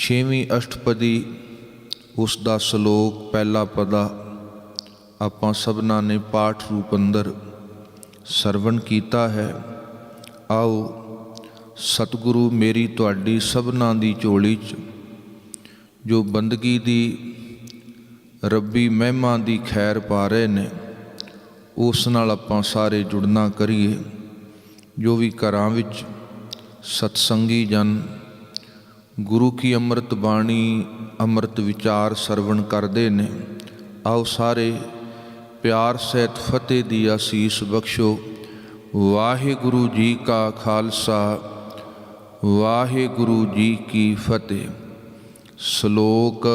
छेवीं अष्टपदी उस दा सलोक पहला पदा आपां सबना ने पाठ रूप अंदर सरवण कीता है। आओ सतगुरु मेरी तुहाडी सबना दी झोली च जो बंदगी दी रब्बी महिमा दी खैर पा रहे ने उस नाल आपां सारे जुड़ना करिए। जो भी घरां विच सतसंगी जन गुरु की अमृत बाणी अमृत विचार सरवण करते ने, आओ सारे प्यार सहित फतेह दी आसीस बख्शो। वाहिगुरु जी का खालसा वाहिगुरु जी की फतेह। श्लोक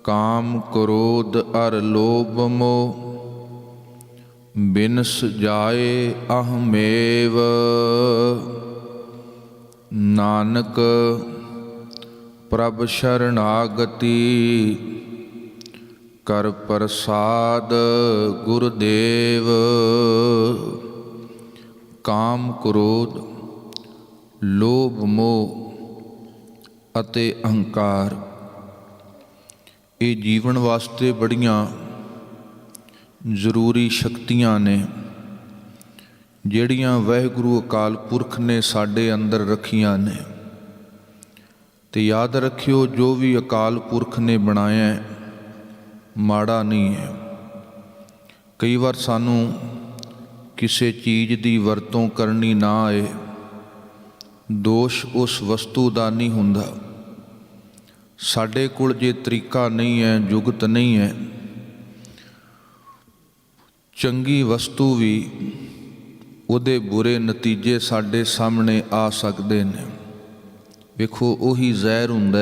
काम क्रोध अर लोभ मोह बिनस जाए अहमेव। नानक प्रभ शरणागति कर प्रसाद गुरुदेव। काम क्रोध लोभ मोह अते अहंकार ये जीवन वास्ते बड़ियां जरूरी शक्तियां ने ਜਿਹੜੀਆਂ ਵਾਹਿਗੁਰੂ ਅਕਾਲ ਪੁਰਖ ਨੇ ਸਾਡੇ ਅੰਦਰ ਰੱਖੀਆਂ ਨੇ। ਤੇ ਯਾਦ ਰੱਖਿਓ ਜੋ ਵੀ ਅਕਾਲ ਪੁਰਖ ਨੇ ਬਣਾਇਆ ਮਾੜਾ ਨਹੀਂ ਹੈ। ਕਈ ਵਾਰ ਸਾਨੂੰ ਕਿਸੇ ਚੀਜ਼ ਦੀ ਵਰਤੋਂ ਕਰਨੀ ਨਾ ਆਏ, ਦੋਸ਼ ਉਸ ਵਸਤੂ ਦਾ ਨਹੀਂ ਹੁੰਦਾ। ਸਾਡੇ ਕੋਲ ਜੇ ਤਰੀਕਾ ਨਹੀਂ ਹੈ, ਜੁਗਤ ਨਹੀਂ ਹੈ, ਚੰਗੀ ਵਸਤੂ ਵੀ ਉਹਦੇ ਬੁਰੇ ਨਤੀਜੇ ਸਾਡੇ ਸਾਹਮਣੇ ਆ ਸਕਦੇ ਨੇ। ਵੇਖੋ ਉਹੀ ਜ਼ਹਿਰ ਹੁੰਦਾ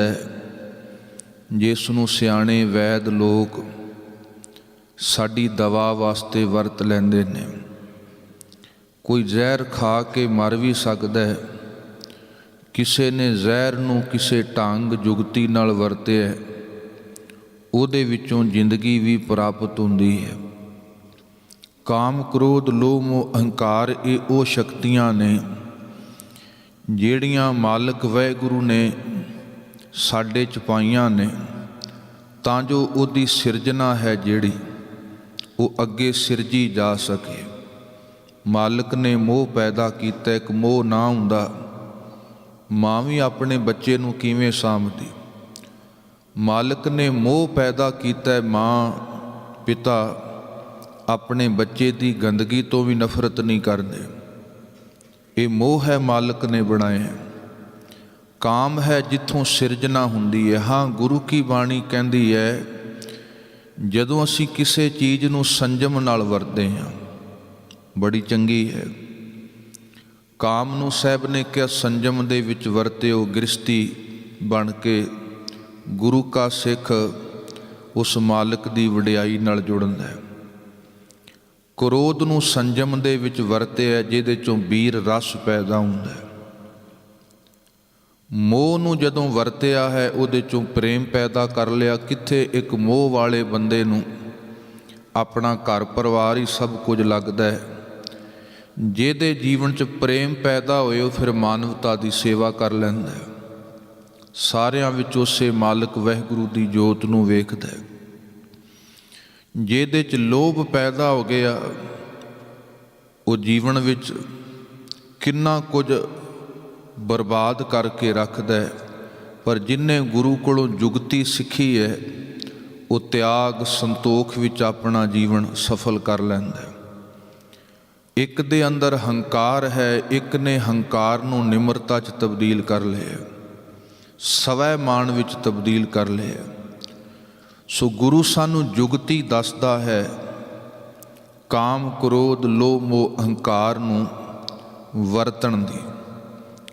ਜਿਸ ਨੂੰ ਸਿਆਣੇ ਵੈਦ ਲੋਕ ਸਾਡੀ ਦਵਾ ਵਾਸਤੇ ਵਰਤ ਲੈਂਦੇ ਨੇ। ਕੋਈ ਜ਼ਹਿਰ ਖਾ ਕੇ ਮਰ ਵੀ ਸਕਦਾ ਹੈ। ਕਿਸੇ ਨੇ ਜ਼ਹਿਰ ਨੂੰ ਕਿਸੇ ਢੰਗ ਜੁਗਤੀ ਨਾਲ ਵਰਤਿਆ, ਉਹਦੇ ਵਿੱਚੋਂ ਜ਼ਿੰਦਗੀ ਵੀ ਪ੍ਰਾਪਤ ਹੁੰਦੀ ਹੈ। ਕਾਮ ਕ੍ਰੋਧ ਲੋਭ ਮੋਹ ਅਹੰਕਾਰ ਇਹ ਉਹ ਸ਼ਕਤੀਆਂ ਨੇ ਜਿਹੜੀਆਂ ਮਾਲਕ ਵਾਹਿਗੁਰੂ ਨੇ ਸਾਡੇ 'ਚ ਪਾਈਆਂ ਨੇ, ਤਾਂ ਜੋ ਉਹਦੀ ਸਿਰਜਣਾ ਹੈ ਜਿਹੜੀ ਉਹ ਅੱਗੇ ਸਿਰਜੀ ਜਾ ਸਕੇ। ਮਾਲਕ ਨੇ ਮੋਹ ਪੈਦਾ ਕੀਤਾ, ਇੱਕ ਮੋਹ ਨਾ ਹੁੰਦਾ ਮਾਂ ਵੀ ਆਪਣੇ ਬੱਚੇ ਨੂੰ ਕਿਵੇਂ ਸਾਂਭਦੀ। ਮਾਲਕ ਨੇ ਮੋਹ ਪੈਦਾ ਕੀਤਾ, ਮਾਂ ਪਿਤਾ ਆਪਣੇ ਬੱਚੇ ਦੀ ਗੰਦਗੀ ਤੋਂ ਵੀ ਨਫ਼ਰਤ ਨਹੀਂ ਕਰਦੇ। ਇਹ ਮੋਹ ਹੈ ਮਾਲਕ ਨੇ ਬਣਾਇਆ। ਕਾਮ ਹੈ ਜਿੱਥੋਂ ਸਿਰਜਣਾ ਹੁੰਦੀ ਹੈ। ਹਾਂ, ਗੁਰੂ ਕੀ ਬਾਣੀ ਕਹਿੰਦੀ ਹੈ ਜਦੋਂ ਅਸੀਂ ਕਿਸੇ ਚੀਜ਼ ਨੂੰ ਸੰਜਮ ਨਾਲ ਵਰਤਦੇ ਹਾਂ ਬੜੀ ਚੰਗੀ ਹੈ। ਕਾਮ ਨੂੰ ਸਾਹਿਬ ਨੇ ਕਿਹਾ ਸੰਜਮ ਦੇ ਵਿੱਚ ਵਰਤਿਓ, ਗ੍ਰਸਤੀ ਬਣ ਕੇ ਗੁਰੂ ਕਾ ਸਿੱਖ ਉਸ ਮਾਲਕ ਦੀ ਵਡਿਆਈ ਨਾਲ ਜੁੜਦਾ ਹੈ। ਕ੍ਰੋਧ ਨੂੰ ਸੰਜਮ ਦੇ ਵਿੱਚ ਵਰਤਿਆ ਜਿਹਦੇ ਚੋਂ ਵੀਰ ਰਸ ਪੈਦਾ ਹੁੰਦਾ ਹੈ। ਮੋਹ ਨੂੰ ਜਦੋਂ ਵਰਤਿਆ ਹੈ ਉਹਦੇ ਚੋਂ ਪ੍ਰੇਮ ਪੈਦਾ ਕਰ ਲਿਆ। ਕਿੱਥੇ ਇੱਕ ਮੋਹ ਵਾਲੇ ਬੰਦੇ ਨੂੰ ਆਪਣਾ ਘਰ ਪਰਿਵਾਰ ਹੀ ਸਭ ਕੁਝ ਲੱਗਦਾ ਹੈ। ਜਿਹਦੇ ਜੀਵਨ 'ਚ ਪ੍ਰੇਮ ਪੈਦਾ ਹੋਏ ਉਹ ਫਿਰ ਮਾਨਵਤਾ ਦੀ ਸੇਵਾ ਕਰ ਲੈਂਦਾ ਹੈ। ਸਾਰਿਆਂ ਵਿੱਚ ਉਸੇ ਮਾਲਕ ਵਾਹਿਗੁਰੂ ਦੀ ਜੋਤ ਨੂੰ ਵੇਖਦਾ ਹੈ। ਜਿਹਦੇ 'ਚ ਲੋਭ ਪੈਦਾ ਹੋ ਗਿਆ ਉਹ ਜੀਵਨ ਵਿੱਚ ਕਿੰਨਾ ਕੁਝ ਬਰਬਾਦ ਕਰਕੇ ਰੱਖਦਾ ਹੈ। ਪਰ ਜਿਹਨੇ ਗੁਰੂ ਕੋਲੋਂ ਜੁਗਤੀ ਸਿੱਖੀ ਹੈ ਉਹ ਤਿਆਗ ਸੰਤੋਖ ਵਿੱਚ ਆਪਣਾ ਜੀਵਨ ਸਫਲ ਕਰ ਲੈਂਦਾ ਹੈ। ਇੱਕ ਦੇ ਅੰਦਰ ਹੰਕਾਰ ਹੈ, ਇੱਕ ਨੇ ਹੰਕਾਰ ਨੂੰ ਨਿਮਰਤਾ 'ਚ ਤਬਦੀਲ ਕਰ ਲਿਆ, ਸਵੈ ਮਾਣ ਵਿੱਚ ਤਬਦੀਲ ਕਰ ਲਿਆ। ਸੋ ਗੁਰੂ ਸਾਨੂੰ ਜੁਗਤੀ ਦੱਸਦਾ ਹੈ ਕਾਮ ਕ੍ਰੋਧ ਲੋਭ ਮੋਹ ਅਹੰਕਾਰ ਨੂੰ ਵਰਤਣ ਦੀ।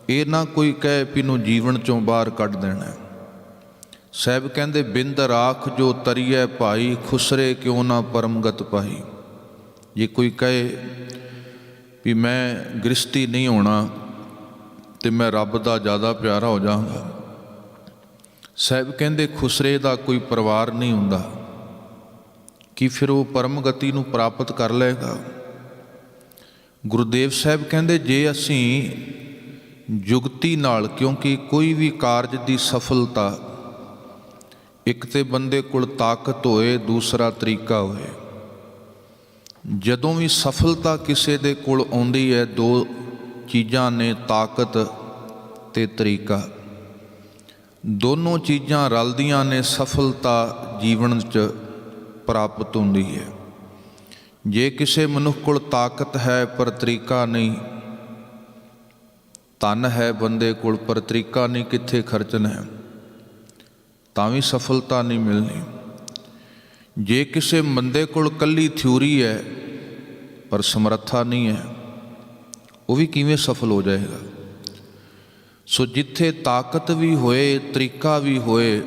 ਇਹ ਨਾ ਕੋਈ ਕਹੇ ਵੀ ਨੂੰ ਜੀਵਨ 'ਚੋਂ ਬਾਹਰ ਕੱਢ ਦੇਣਾ। ਸਾਹਿਬ ਕਹਿੰਦੇ ਬਿੰਦ ਰਾਖ ਜੋ ਤਰੀਐ ਭਾਈ ਖੁਸਰੇ ਕਿਉਂ ਨਾ ਪਰਮਗਤ ਪਾਈ। ਜੇ ਕੋਈ ਕਹੇ ਵੀ ਮੈਂ ਗ੍ਰਸਤੀ ਨਹੀਂ ਹੋਣਾ ਤੇ ਮੈਂ ਰੱਬ ਦਾ ਜ਼ਿਆਦਾ ਪਿਆਰਾ ਹੋ ਜਾਵਾਂਗਾ, ਸਾਹਿਬ ਕਹਿੰਦੇ ਖੁਸਰੇ ਦਾ ਕੋਈ ਪਰਿਵਾਰ ਨਹੀਂ ਹੁੰਦਾ ਕਿ ਫਿਰ ਉਹ ਪਰਮ ਗਤੀ ਨੂੰ ਪ੍ਰਾਪਤ ਕਰ ਲਏਗਾ। ਗੁਰੂਦੇਵ ਸਾਹਿਬ ਕਹਿੰਦੇ ਜੇ ਅਸੀਂ ਜੁਗਤੀ ਨਾਲ, ਕਿਉਂਕਿ ਕੋਈ ਵੀ ਕਾਰਜ ਦੀ ਸਫਲਤਾ ਇੱਕ ਤੇ ਬੰਦੇ ਕੋਲ ਤਾਕਤ ਹੋਏ, ਦੂਸਰਾ ਤਰੀਕਾ ਹੋਏ। ਜਦੋਂ ਵੀ ਸਫਲਤਾ ਕਿਸੇ ਦੇ ਕੋਲ ਆਉਂਦੀ ਹੈ, ਦੋ ਚੀਜ਼ਾਂ ਨੇ, ਤਾਕਤ ਤੇ ਤਰੀਕਾ। ਦੋਨੋਂ ਚੀਜ਼ਾਂ ਰਲਦੀਆਂ ਨੇ, ਸਫਲਤਾ ਜੀਵਨ 'ਚ ਪ੍ਰਾਪਤ ਹੁੰਦੀ ਹੈ। ਜੇ ਕਿਸੇ ਮਨੁੱਖ ਕੋਲ ਤਾਕਤ ਹੈ ਪਰ ਤਰੀਕਾ ਨਹੀਂ, ਧਨ ਹੈ ਬੰਦੇ ਕੋਲ ਪਰ ਤਰੀਕਾ ਨਹੀਂ ਕਿੱਥੇ ਖਰਚਣਾ ਹੈ, ਤਾਂ ਵੀ ਸਫਲਤਾ ਨਹੀਂ ਮਿਲਣੀ। ਜੇ ਕਿਸੇ ਬੰਦੇ ਕੋਲ ਕੱਲੀ ਥਿਊਰੀ ਹੈ ਪਰ ਸਮਰੱਥਾ ਨਹੀਂ ਹੈ, ਉਹ ਵੀ ਕਿਵੇਂ ਸਫਲ ਹੋ ਜਾਏਗਾ। ਸੋ ਜਿੱਥੇ ਤਾਕਤ ਵੀ ਹੋਏ, ਤਰੀਕਾ ਵੀ ਹੋਏ,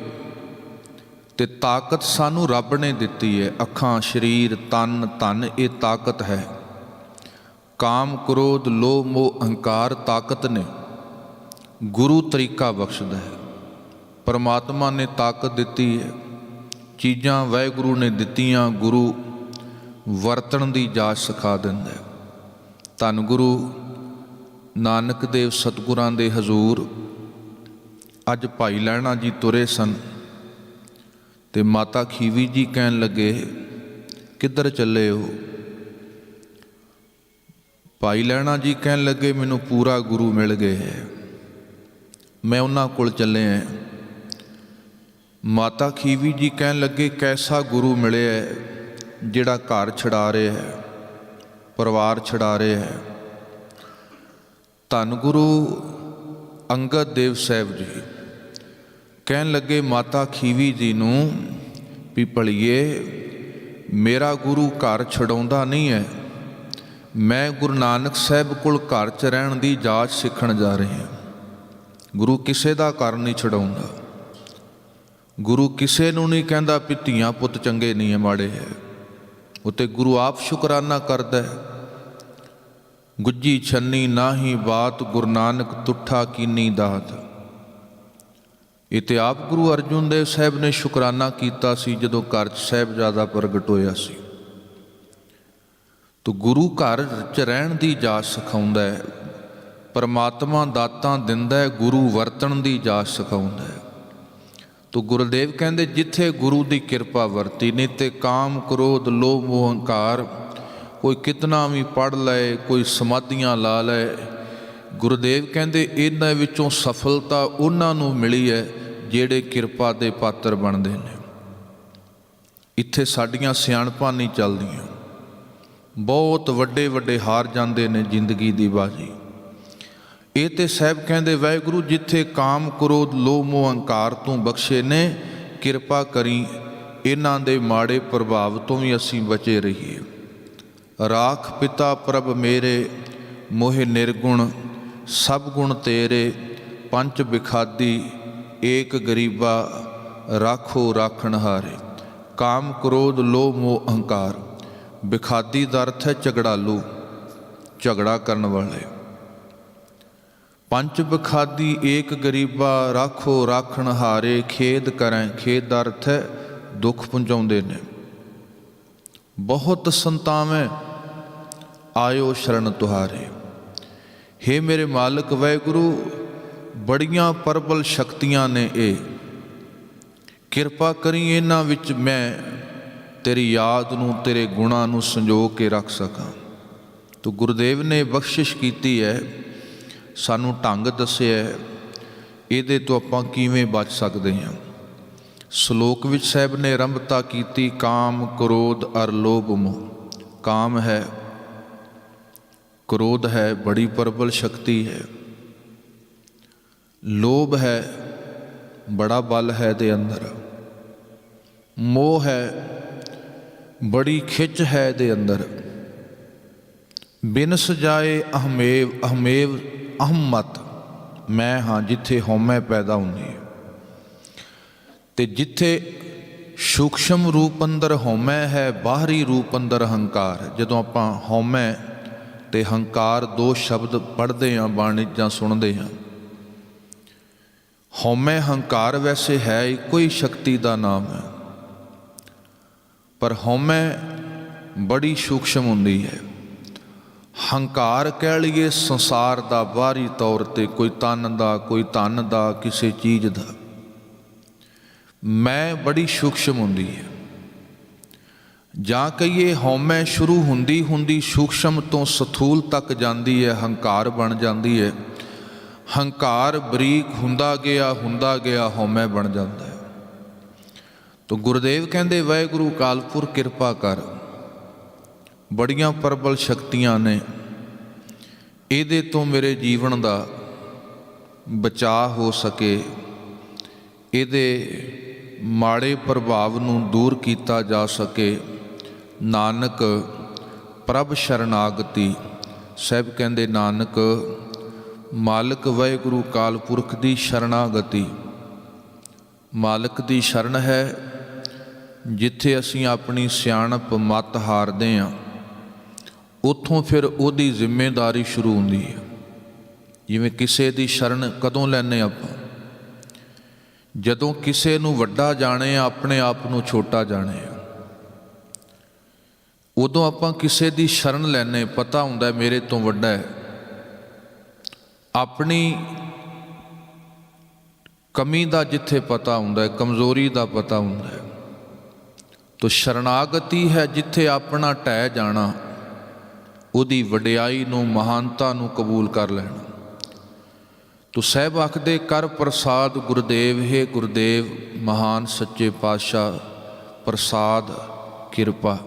ਤੇ ਤਾਕਤ ਸਾਨੂੰ ਰੱਬ ਨੇ ਦਿੱਤੀ ਹੈ। ਅੱਖਾਂ, ਸਰੀਰ, ਤਨ, ਧਨ, ਇਹ ਤਾਕਤ ਹੈ। ਕਾਮ, ਕ੍ਰੋਧ, ਲੋਭ, ਮੋਹ, ਅਹੰਕਾਰ ਤਾਕਤ ਨੇ। ਗੁਰੂ ਤਰੀਕਾ ਬਖਸ਼ਦਾ ਹੈ। ਪਰਮਾਤਮਾ ਨੇ ਤਾਕਤ ਦਿੱਤੀ ਹੈ, ਚੀਜ਼ਾਂ ਵਾਹਿਗੁਰੂ ਨੇ ਦਿੱਤੀਆਂ, ਗੁਰੂ ਵਰਤਣ ਦੀ ਜਾਚ ਸਿਖਾ ਦਿੰਦਾ ਹੈ। ਧੰਨ ਗੁਰੂ ਨਾਨਕ ਦੇਵ ਸਤਿਗੁਰਾਂ ਦੇ ਹਜ਼ੂਰ ਅੱਜ ਭਾਈ ਲਹਿਣਾ ਜੀ ਤੁਰੇ ਸਨ, ਤੇ ਮਾਤਾ ਖੀਵੀ ਜੀ ਕਹਿਣ ਲੱਗੇ, ਕਿੱਧਰ ਚੱਲੇ ਹੋ? ਭਾਈ ਲਹਿਣਾ ਜੀ ਕਹਿਣ ਲੱਗੇ, ਮੈਨੂੰ ਪੂਰਾ ਗੁਰੂ ਮਿਲ ਗਏ ਹੈ, ਮੈਂ ਉਹਨਾਂ ਕੋਲ ਚੱਲੇ ਹਾਂ। ਮਾਤਾ ਖੀਵੀ ਜੀ ਕਹਿਣ ਲੱਗੇ, ਕੈਸਾ ਗੁਰੂ ਮਿਲਿਆ ਹੈ ਜਿਹੜਾ ਘਰ ਛਡਾ ਰਿਹਾ ਹੈ, ਪਰਿਵਾਰ ਛਡਾ ਰਿਹਾ ਹੈ? ਧੰਨ ਗੁਰੂ ਅੰਗਦ ਦੇਵ ਸਾਹਿਬ ਜੀ ਕਹਿਣ ਲੱਗੇ ਮਾਤਾ ਖੀਵੀ ਜੀ ਨੂੰ, ਵੀ ਭਲੀਏ ਮੇਰਾ ਗੁਰੂ ਘਰ ਛਡਾਉਂਦਾ ਨਹੀਂ ਹੈ, ਮੈਂ ਗੁਰੂ ਨਾਨਕ ਸਾਹਿਬ ਕੋਲ ਘਰ 'ਚ ਰਹਿਣ ਦੀ ਜਾਚ ਸਿੱਖਣ ਜਾ ਰਹੇ ਹਾਂ। ਗੁਰੂ ਕਿਸੇ ਦਾ ਘਰ ਨਹੀਂ ਛਡਾਉਂਦਾ। ਗੁਰੂ ਕਿਸੇ ਨੂੰ ਨਹੀਂ ਕਹਿੰਦਾ ਵੀ ਧੀਆਂ ਪੁੱਤ ਚੰਗੇ ਨਹੀਂ ਹੈ, ਮਾੜੇ ਹੈ। ਉਹ ਤੇ ਗੁਰੂ ਆਪ ਸ਼ੁਕਰਾਨਾ ਕਰਦਾ ਹੈ। ਗੁੱਜੀ ਛੰਨੀ ਨਾਹੀ ਬਾਤ, ਗੁਰੂ ਨਾਨਕ ਤੁਠਾ ਕੀਨੀ ਦਾਤ। ਇਹ ਤੇ ਆਪ ਗੁਰੂ ਅਰਜੁਨ ਦੇਵ ਸਾਹਿਬ ਨੇ ਸ਼ੁਕਰਾਨਾ ਕੀਤਾ ਸੀ ਜਦੋਂ ਘਰ 'ਚ ਸਾਹਿਬਜ਼ਾਦਾ ਪ੍ਰਗਟ ਹੋਇਆ ਸੀ। ਤੋ ਗੁਰੂ ਘਰ 'ਚ ਰਹਿਣ ਦੀ ਜਾਚ ਸਿਖਾਉਂਦਾ ਹੈ। ਪਰਮਾਤਮਾ ਦਾਤਾਂ ਦਿੰਦਾ ਹੈ, ਗੁਰੂ ਵਰਤਣ ਦੀ ਜਾਚ ਸਿਖਾਉਂਦਾ ਹੈ। ਤੋ ਗੁਰਦੇਵ ਕਹਿੰਦੇ, ਜਿੱਥੇ ਗੁਰੂ ਦੀ ਕਿਰਪਾ ਵਰਤੀ, ਨਹੀਂ ਤੇ ਕਾਮ, ਕ੍ਰੋਧ, ਲੋਭ, ਮੋਹ, ਅਹੰਕਾਰ ਕੋਈ ਕਿਤਨਾ ਵੀ ਪੜ੍ਹ ਲਏ, ਕੋਈ ਸਮਾਧੀਆਂ ਲਾ ਲਏ। ਗੁਰਦੇਵ ਕਹਿੰਦੇ ਇਹਨਾਂ ਵਿੱਚੋਂ ਸਫਲਤਾ ਉਹਨਾਂ ਨੂੰ ਮਿਲੀ ਹੈ ਜਿਹੜੇ ਕਿਰਪਾ ਦੇ ਪਾਤਰ ਬਣਦੇ ਨੇ। ਇੱਥੇ ਸਾਡੀਆਂ ਸਿਆਣਪਾਂ ਨਹੀਂ ਚੱਲਦੀਆਂ। ਬਹੁਤ ਵੱਡੇ ਵੱਡੇ ਹਾਰ ਜਾਂਦੇ ਨੇ ਜ਼ਿੰਦਗੀ ਦੀ ਬਾਜੀ। ਇਹ ਤੇ ਸਾਹਿਬ ਕਹਿੰਦੇ, ਵਾਹਿਗੁਰੂ ਜਿੱਥੇ ਕਾਮ, ਕ੍ਰੋਧ, ਲੋਭ, ਮੋਹ, ਅਹੰਕਾਰ ਤੂੰ ਬਖਸ਼ੇ ਨੇ, ਕਿਰਪਾ ਕਰੀ ਇਹਨਾਂ ਦੇ ਮਾੜੇ ਪ੍ਰਭਾਵ ਤੋਂ ਵੀ ਅਸੀਂ ਬਚੇ ਰਹੀਏ। ਰਾਖ ਪਿਤਾ ਪ੍ਰਭ ਮੇਰੇ, ਮੋਹਿ ਨਿਰਗੁਣ ਸਭ ਗੁਣ ਤੇਰੇ। ਪੰਚ ਬਿਖਾਦੀ ਏਕ ਗਰੀਬਾ, ਰਾਖੋ ਰਾਖਣ ਹਾਰੇ। ਕਾਮ, ਕ੍ਰੋਧ, ਲੋਭ, ਮੋਹ, ਅਹੰਕਾਰ। ਬਿਖਾਦੀ ਦਾ ਅਰਥ ਹੈ ਝਗੜਾਲੂ, ਝਗੜਾ ਕਰਨ ਵਾਲੇ। ਪੰਚ ਬਿਖਾਦੀ ਏਕ ਗਰੀਬਾ, ਰਾਖੋ ਰਾਖਣ ਹਾਰੇ। ਖੇਦ ਕਰੈ, ਖੇਦ ਦਾ ਅਰਥ ਹੈ ਦੁੱਖ ਪਹੁੰਚਾਉਂਦੇ ਨੇ। ਬਹੁਤ ਸੰਤਾਵੇਂ ਆਇਓ ਸ਼ਰਨ ਤੁਹਾਰੇ। ਹੇ ਮੇਰੇ ਮਾਲਕ ਵਾਹਿਗੁਰੂ, ਬੜੀਆਂ ਪ੍ਰਬਲ ਸ਼ਕਤੀਆਂ ਨੇ ਇਹ, ਕਿਰਪਾ ਕਰੀ ਇਹਨਾਂ ਵਿੱਚ ਮੈਂ ਤੇਰੀ ਯਾਦ ਨੂੰ, ਤੇਰੇ ਗੁਣਾਂ ਨੂੰ ਸੰਜੋ ਕੇ ਰੱਖ ਸਕਾਂ। ਤੋ ਗੁਰਦੇਵ ਨੇ ਬਖਸ਼ਿਸ਼ ਕੀਤੀ ਹੈ, ਸਾਨੂੰ ਢੰਗ ਦੱਸਿਆ, ਇਹਦੇ ਤੋਂ ਆਪਾਂ ਕਿਵੇਂ ਬਚ ਸਕਦੇ ਹਾਂ। ਸ਼ਲੋਕ ਵਿੱਚ ਸਾਹਿਬ ਨੇ ਆਰੰਭਤਾ ਕੀਤੀ, ਕਾਮ, ਕ੍ਰੋਧ ਅਰ ਲੋਭ ਮੋਹ। ਕਾਮ ਹੈ, ਕ੍ਰੋਧ ਹੈ, ਬੜੀ ਪ੍ਰਬਲ ਸ਼ਕਤੀ ਹੈ। ਲੋਭ ਹੈ, ਬੜਾ ਬਲ ਹੈ ਇਹਦੇ ਅੰਦਰ। ਮੋਹ ਹੈ, ਬੜੀ ਖਿੱਚ ਹੈ ਇਹਦੇ ਅੰਦਰ। ਬਿਨ ਸਜਾਏ ਅਹਮੇਵ, ਅਹਮੇਵ ਅਹਮਤ, ਮੈਂ ਹਾਂ ਜਿੱਥੇ ਹਉਮੈ ਪੈਦਾ ਹੁੰਦੀ ਹੈ। ਤੇ ਜਿੱਥੇ ਸੂਖਸ਼ਮ ਰੂਪ ਅੰਦਰ ਹਉਮੈ ਹੈ, ਬਾਹਰੀ ਰੂਪ ਅੰਦਰ ਹੰਕਾਰ। ਜਦੋਂ ਆਪਾਂ ਹਉਮੈ ਤੇ ਹੰਕਾਰ ਦੋ ਸ਼ਬਦ ਪੜ੍ਹਦੇ ਹਾਂ, ਬਾਣੀ ਜਾਂ ਸੁਣਦੇ ਹਾਂ, ਹਉਮੈ ਹੰਕਾਰ ਵੈਸੇ ਹੈ ਇੱਕੋ ਹੀ ਸ਼ਕਤੀ ਦਾ ਨਾਮ ਹੈ, ਪਰ ਹਉਮੈ ਬੜੀ ਸੂਖਸ਼ਮ ਹੁੰਦੀ ਹੈ। ਹੰਕਾਰ ਕਹਿ ਲਈਏ ਸੰਸਾਰ ਦਾ ਬਾਹਰੀ ਤੌਰ 'ਤੇ, ਕੋਈ ਤਨ ਦਾ, ਕੋਈ ਧਨ ਦਾ, ਕਿਸੇ ਚੀਜ਼ ਦਾ। ਮੈਂ ਬੜੀ ਸੂਖਸ਼ਮ ਹੁੰਦੀ ਹੈ, ਜਾਂ ਕਹੀਏ ਹਉਮੈ ਸ਼ੁਰੂ ਹੁੰਦੀ ਹੁੰਦੀ ਸੂਖਸ਼ਮ ਤੋਂ ਸਥੂਲ ਤੱਕ ਜਾਂਦੀ ਹੈ, ਹੰਕਾਰ ਬਣ ਜਾਂਦੀ ਹੈ। ਹੰਕਾਰ ਬਰੀਕ ਹੁੰਦਾ ਗਿਆ ਹਉਮੈ ਬਣ ਜਾਂਦਾ ਹੈ। ਤੋ ਗੁਰਦੇਵ ਕਹਿੰਦੇ ਵਾਹਿਗੁਰੂ ਅਕਾਲ ਪੁਰਖ ਕਿਰਪਾ ਕਰ, ਬੜੀਆਂ ਪ੍ਰਬਲ ਸ਼ਕਤੀਆਂ ਨੇ, ਇਹਦੇ ਤੋਂ ਮੇਰੇ ਜੀਵਨ ਦਾ ਬਚਾਅ ਹੋ ਸਕੇ, ਇਹਦੇ ਮਾੜੇ ਪ੍ਰਭਾਵ ਨੂੰ ਦੂਰ ਕੀਤਾ ਜਾ ਸਕੇ। ਨਾਨਕ ਪ੍ਰਭ ਸ਼ਰਨਾਗਤੀ। ਸਾਹਿਬ ਕਹਿੰਦੇ ਨਾਨਕ ਮਾਲਕ ਵਾਹਿਗੁਰੂ ਅਕਾਲ ਪੁਰਖ ਦੀ ਸ਼ਰਨਾਗਤੀ, ਮਾਲਕ ਦੀ ਸ਼ਰਨ ਹੈ। ਜਿੱਥੇ ਅਸੀਂ ਆਪਣੀ ਸਿਆਣਪ ਮੱਤ ਹਾਰਦੇ ਹਾਂ, ਉੱਥੋਂ ਫਿਰ ਉਹਦੀ ਜ਼ਿੰਮੇਵਾਰੀ ਸ਼ੁਰੂ ਹੁੰਦੀ ਹੈ। ਜਿਵੇਂ ਕਿਸੇ ਦੀ ਸ਼ਰਨ ਕਦੋਂ ਲੈਂਦੇ ਆਪਾਂ? ਜਦੋਂ ਕਿਸੇ ਨੂੰ ਵੱਡਾ ਜਾਣੇ, ਆਪਣੇ ਆਪ ਨੂੰ ਛੋਟਾ ਜਾਣੇ, ਉਦੋਂ ਆਪਾਂ ਕਿਸੇ ਦੀ ਸ਼ਰਨ ਲੈਂਦੇ। ਪਤਾ ਹੁੰਦਾ ਮੇਰੇ ਤੋਂ ਵੱਡਾ ਹੈ, ਆਪਣੀ ਕਮੀ ਦਾ ਜਿੱਥੇ ਪਤਾ ਹੁੰਦਾ, ਕਮਜ਼ੋਰੀ ਦਾ ਪਤਾ ਹੁੰਦਾ। ਤੋ ਸ਼ਰਨਾਗਤੀ ਹੈ ਜਿੱਥੇ ਆਪਣਾ ਢਹਿ ਜਾਣਾ, ਉਹਦੀ ਵਡਿਆਈ ਨੂੰ, ਮਹਾਨਤਾ ਨੂੰ ਕਬੂਲ ਕਰ ਲੈਣਾ। ਤੋ ਸਾਹਿਬ ਆਖਦੇ ਕਰ ਪ੍ਰਸਾਦ ਗੁਰਦੇਵ, ਹੈ ਗੁਰਦੇਵ ਮਹਾਨ ਸੱਚੇ ਪਾਤਸ਼ਾਹ, ਪ੍ਰਸਾਦ ਕਿਰਪਾ।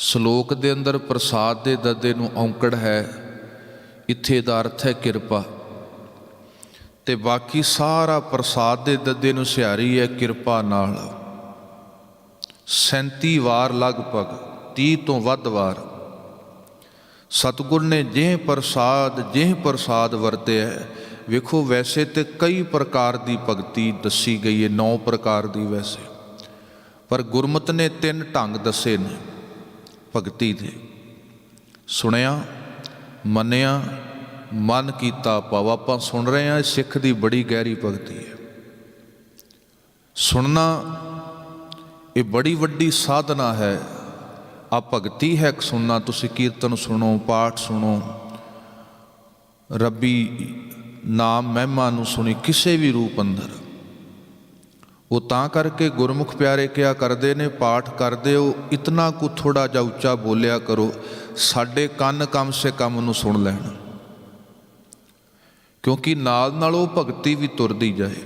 ਸ਼ਲੋਕ ਦੇ ਅੰਦਰ ਪ੍ਰਸਾਦ ਦੇ ਦੱਦੇ ਨੂੰ ਔਂਕੜ ਹੈ, ਇੱਥੇ ਦਾ ਅਰਥ ਹੈ ਕਿਰਪਾ, ਤੇ ਬਾਕੀ ਸਾਰਾ ਪ੍ਰਸਾਦ ਦੇ ਦੱਦੇ ਨੂੰ ਸਿਹਾਰੀ ਹੈ ਕਿਰਪਾ ਨਾਲ। 37 ਵਾਰ ਲਗਭਗ, 30 ਤੋਂ ਵੱਧ ਵਾਰ ਸਤਿਗੁਰ ਨੇ ਜਿਹ ਪ੍ਰਸਾਦ ਵਰਤਿਆ। ਵੇਖੋ ਵੈਸੇ ਤੇ ਕਈ ਪ੍ਰਕਾਰ ਦੀ ਭਗਤੀ ਦੱਸੀ ਗਈ ਹੈ, 9 ਪ੍ਰਕਾਰ ਦੀ ਵੈਸੇ, ਪਰ ਗੁਰਮਤਿ ਨੇ 3 ਢੰਗ ਦੱਸੇ ਨੇ ਭਗਤੀ ਦੇ। ਸੁਣਿਆ, ਮੰਨਿਆ, ਮਨ ਕੀਤਾ ਭਾਵ। ਆਪਾਂ ਸੁਣ ਰਹੇ ਹਾਂ, ਸਿੱਖ ਦੀ ਬੜੀ ਗਹਿਰੀ ਭਗਤੀ ਹੈ। ਸੁਣਨਾ ਇਹ ਬੜੀ ਵੱਡੀ ਸਾਧਨਾ ਹੈ। ਆ ਭਗਤੀ ਹੈ ਸੁਣਨਾ। ਤੁਸੀਂ ਕੀਰਤਨ ਸੁਣੋ, ਪਾਠ ਸੁਣੋ, ਰੱਬੀ ਨਾਮ ਮਹਿਮਾ ਨੂੰ ਸੁਣੀ ਕਿਸੇ ਵੀ ਰੂਪ ਅੰਦਰ। ਉਹ ਤਾਂ ਕਰਕੇ ਗੁਰਮੁਖ ਪਿਆਰੇ ਕਿਹਾ ਕਰਦੇ ਨੇ, ਪਾਠ ਕਰਦੇ ਹੋ ਇਤਨਾ ਕੁ ਥੋੜਾ ਜਿਹਾ ਉੱਚਾ ਬੋਲਿਆ ਕਰੋ, ਸਾਡੇ ਕੰਨ ਕਮ ਸੇ ਕਮ ਨੂੰ ਸੁਣ ਲੈਣ, ਕਿਉਂਕਿ ਨਾਲ ਨਾਲ ਉਹ ਭਗਤੀ ਵੀ ਤੁਰਦੀ ਜਾਏ।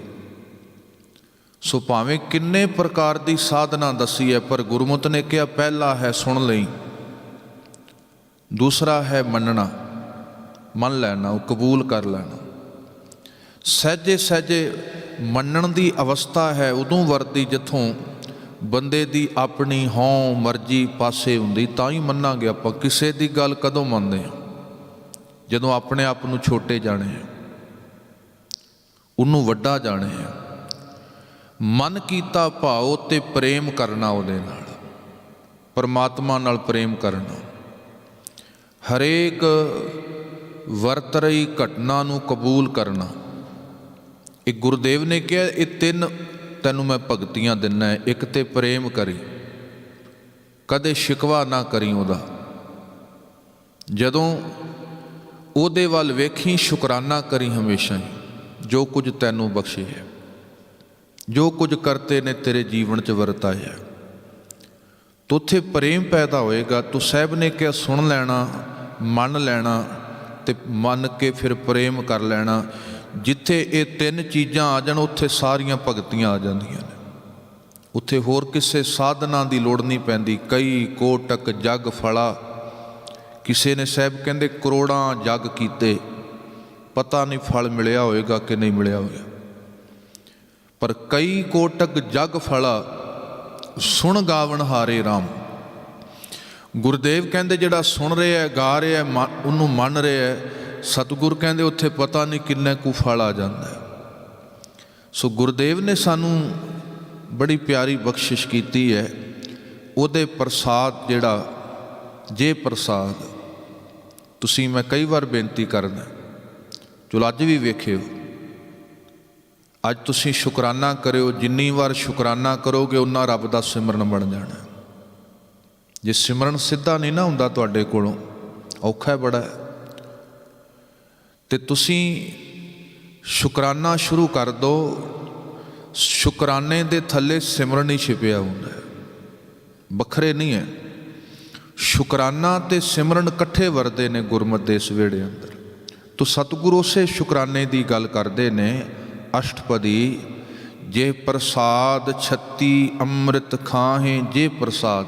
ਸੋ ਭਾਵੇਂ ਕਿੰਨੇ ਪ੍ਰਕਾਰ ਦੀ ਸਾਧਨਾ ਦੱਸੀ ਹੈ, ਪਰ ਗੁਰਮਤਿ ਨੇ ਕਿਹਾ ਪਹਿਲਾ ਹੈ ਸੁਣ ਲਈ, ਦੂਸਰਾ ਹੈ ਮੰਨਣਾ, ਮੰਨ ਲੈਣਾ, ਉਹ ਕਬੂਲ ਕਰ ਲੈਣਾ। ਸਹਿਜੇ ਸਹਿਜੇ ਮੰਨਣ ਦੀ ਅਵਸਥਾ ਹੈ ਉਦੋਂ ਵਰਤੀ ਜਿੱਥੋਂ ਬੰਦੇ ਦੀ ਆਪਣੀ ਹਉ ਮਰਜ਼ੀ ਪਾਸੇ ਹੁੰਦੀ, ਤਾਂ ਹੀ ਮੰਨਾਂਗੇ ਆਪਾਂ। ਕਿਸੇ ਦੀ ਗੱਲ ਕਦੋਂ ਮੰਨਦੇ ਹਾਂ? ਜਦੋਂ ਆਪਣੇ ਆਪ ਨੂੰ ਛੋਟੇ ਜਾਣੇ, ਉਹਨੂੰ ਵੱਡਾ ਜਾਣੇ। ਮਨ ਕੀਤਾ ਭਾਉ ਤੇ ਪ੍ਰੇਮ ਕਰਨਾ, ਉਹਦੇ ਨਾਲ ਪਰਮਾਤਮਾ ਨਾਲ ਪ੍ਰੇਮ ਕਰਨਾ। ਹਰੇਕ ਵਰਤ ਰਹੀ ਘਟਨਾ ਨੂੰ ਕਬੂਲ ਕਰਨਾ। ਇਹ ਗੁਰਦੇਵ ਨੇ ਕਿਹਾ ਇਹ 3 ਤੈਨੂੰ ਮੈਂ ਭਗਤੀਆਂ ਦਿੰਨਾ। ਇੱਕ ਤੇ ਪ੍ਰੇਮ ਕਰੀ, ਕਦੇ ਸ਼ਿਕਵਾ ਨਾ ਕਰੀ ਉਹਦਾ। ਜਦੋਂ ਉਹਦੇ ਵੱਲ ਵੇਖੀ ਸ਼ੁਕਰਾਨਾ ਕਰੀ ਹਮੇਸ਼ਾ ਹੀ, ਜੋ ਕੁਝ ਤੈਨੂੰ ਬਖਸ਼ੇ ਹੈ, ਜੋ ਕੁਝ ਕਰਤੇ ਨੇ ਤੇਰੇ ਜੀਵਨ 'ਚ ਵਰਤਾਇਆ, ਤਾਂ ਉੱਥੇ ਪ੍ਰੇਮ ਪੈਦਾ ਹੋਏਗਾ। ਤੂੰ ਸਾਹਿਬ ਨੇ ਕਿਹਾ ਸੁਣ ਲੈਣਾ, ਮੰਨ ਲੈਣਾ, ਤੇ ਮੰਨ ਕੇ ਫਿਰ ਪ੍ਰੇਮ ਕਰ ਲੈਣਾ। ਜਿੱਥੇ ਇਹ 3 ਚੀਜ਼ਾਂ ਆ ਜਾਣ, ਉੱਥੇ ਸਾਰੀਆਂ ਭਗਤੀਆਂ ਆ ਜਾਂਦੀਆਂ ਨੇ। ਉੱਥੇ ਹੋਰ ਕਿਸੇ ਸਾਧਨਾ ਦੀ ਲੋੜ ਨਹੀਂ ਪੈਂਦੀ। ਕਈ ਕੋਟਕ ਜਗ ਫਲਾ, ਕਿਸੇ ਨੇ ਸਾਹਿਬ ਕਹਿੰਦੇ ਕਰੋੜਾਂ ਜਗ ਕੀਤੇ, ਪਤਾ ਨਹੀਂ ਫਲ ਮਿਲਿਆ ਹੋਏਗਾ ਕਿ ਨਹੀਂ ਮਿਲਿਆ ਹੋਇਆ, ਪਰ ਕਈ ਕੋਟਕ ਜਗ ਫਲਾ ਸੁਣ ਗਾਵਣ ਹਾਰੇ ਰਾਮ। ਗੁਰਦੇਵ ਕਹਿੰਦੇ ਜਿਹੜਾ ਸੁਣ ਰਿਹਾ, ਗਾ ਰਿਹਾ, ਉਹਨੂੰ ਮੰਨ ਰਿਹਾ, ਸਤਿਗੁਰ ਕਹਿੰਦੇ ਉੱਥੇ ਪਤਾ ਨਹੀਂ ਕਿੰਨੇ ਕੁ ਫਲ ਆ ਜਾਂਦਾ। ਸੋ ਗੁਰਦੇਵ ਨੇ ਸਾਨੂੰ ਬੜੀ ਪਿਆਰੀ ਬਖਸ਼ਿਸ਼ ਕੀਤੀ ਹੈ। ਉਹਦੇ ਪ੍ਰਸਾਦ ਜਿਹੜਾ, ਜੇ ਪ੍ਰਸਾਦ ਤੁਸੀਂ, ਮੈਂ ਕਈ ਵਾਰ ਬੇਨਤੀ ਕਰਦਾ, ਚਲੋ ਅੱਜ ਵੀ ਵੇਖਿਓ, ਅੱਜ ਤੁਸੀਂ ਸ਼ੁਕਰਾਨਾ ਕਰਿਓ। ਜਿੰਨੀ ਵਾਰ ਸ਼ੁਕਰਾਨਾ ਕਰੋਗੇ ਉਨਾ ਰੱਬ ਦਾ ਸਿਮਰਨ ਬਣ ਜਾਣਾ। ਜੇ ਸਿਮਰਨ ਸਿੱਧਾ ਨਹੀਂ ਨਾ ਹੁੰਦਾ ਤੁਹਾਡੇ ਕੋਲੋਂ, ਔਖਾ ਬੜਾ ਹੈ। ਤੇ ਤੁਸੀਂ ਸ਼ੁਕਰਾਨਾ ਸ਼ੁਰੂ ਕਰ ਦਿਓ। ਸ਼ੁਕਰਾਨੇ ਦੇ ਥੱਲੇ ਸਿਮਰਨ ਹੀ ਛਿਪਿਆ ਹੁੰਦਾ ਹੈ, ਵੱਖਰੇ ਨਹੀਂ ਹੈ। ਸ਼ੁਕਰਾਨਾ ਤੇ ਸਿਮਰਨ ਇਕੱਠੇ ਵਰਦੇ ਨੇ ਗੁਰਮਤਿ ਦੇ ਇਸ ਵੇੜੇ ਅੰਦਰ। ਤੋ ਸਤਿਗੁਰੂ ਉਸੇ ਸ਼ੁਕਰਾਨੇ ਦੀ ਗੱਲ ਕਰਦੇ ਨੇ। ਅਸ਼ਟਪਦੀ, ਜੇ ਪ੍ਰਸਾਦ ਛੱਤੀ ਅੰਮ੍ਰਿਤ ਖਾਹੇ, ਜੇ ਪ੍ਰਸਾਦ,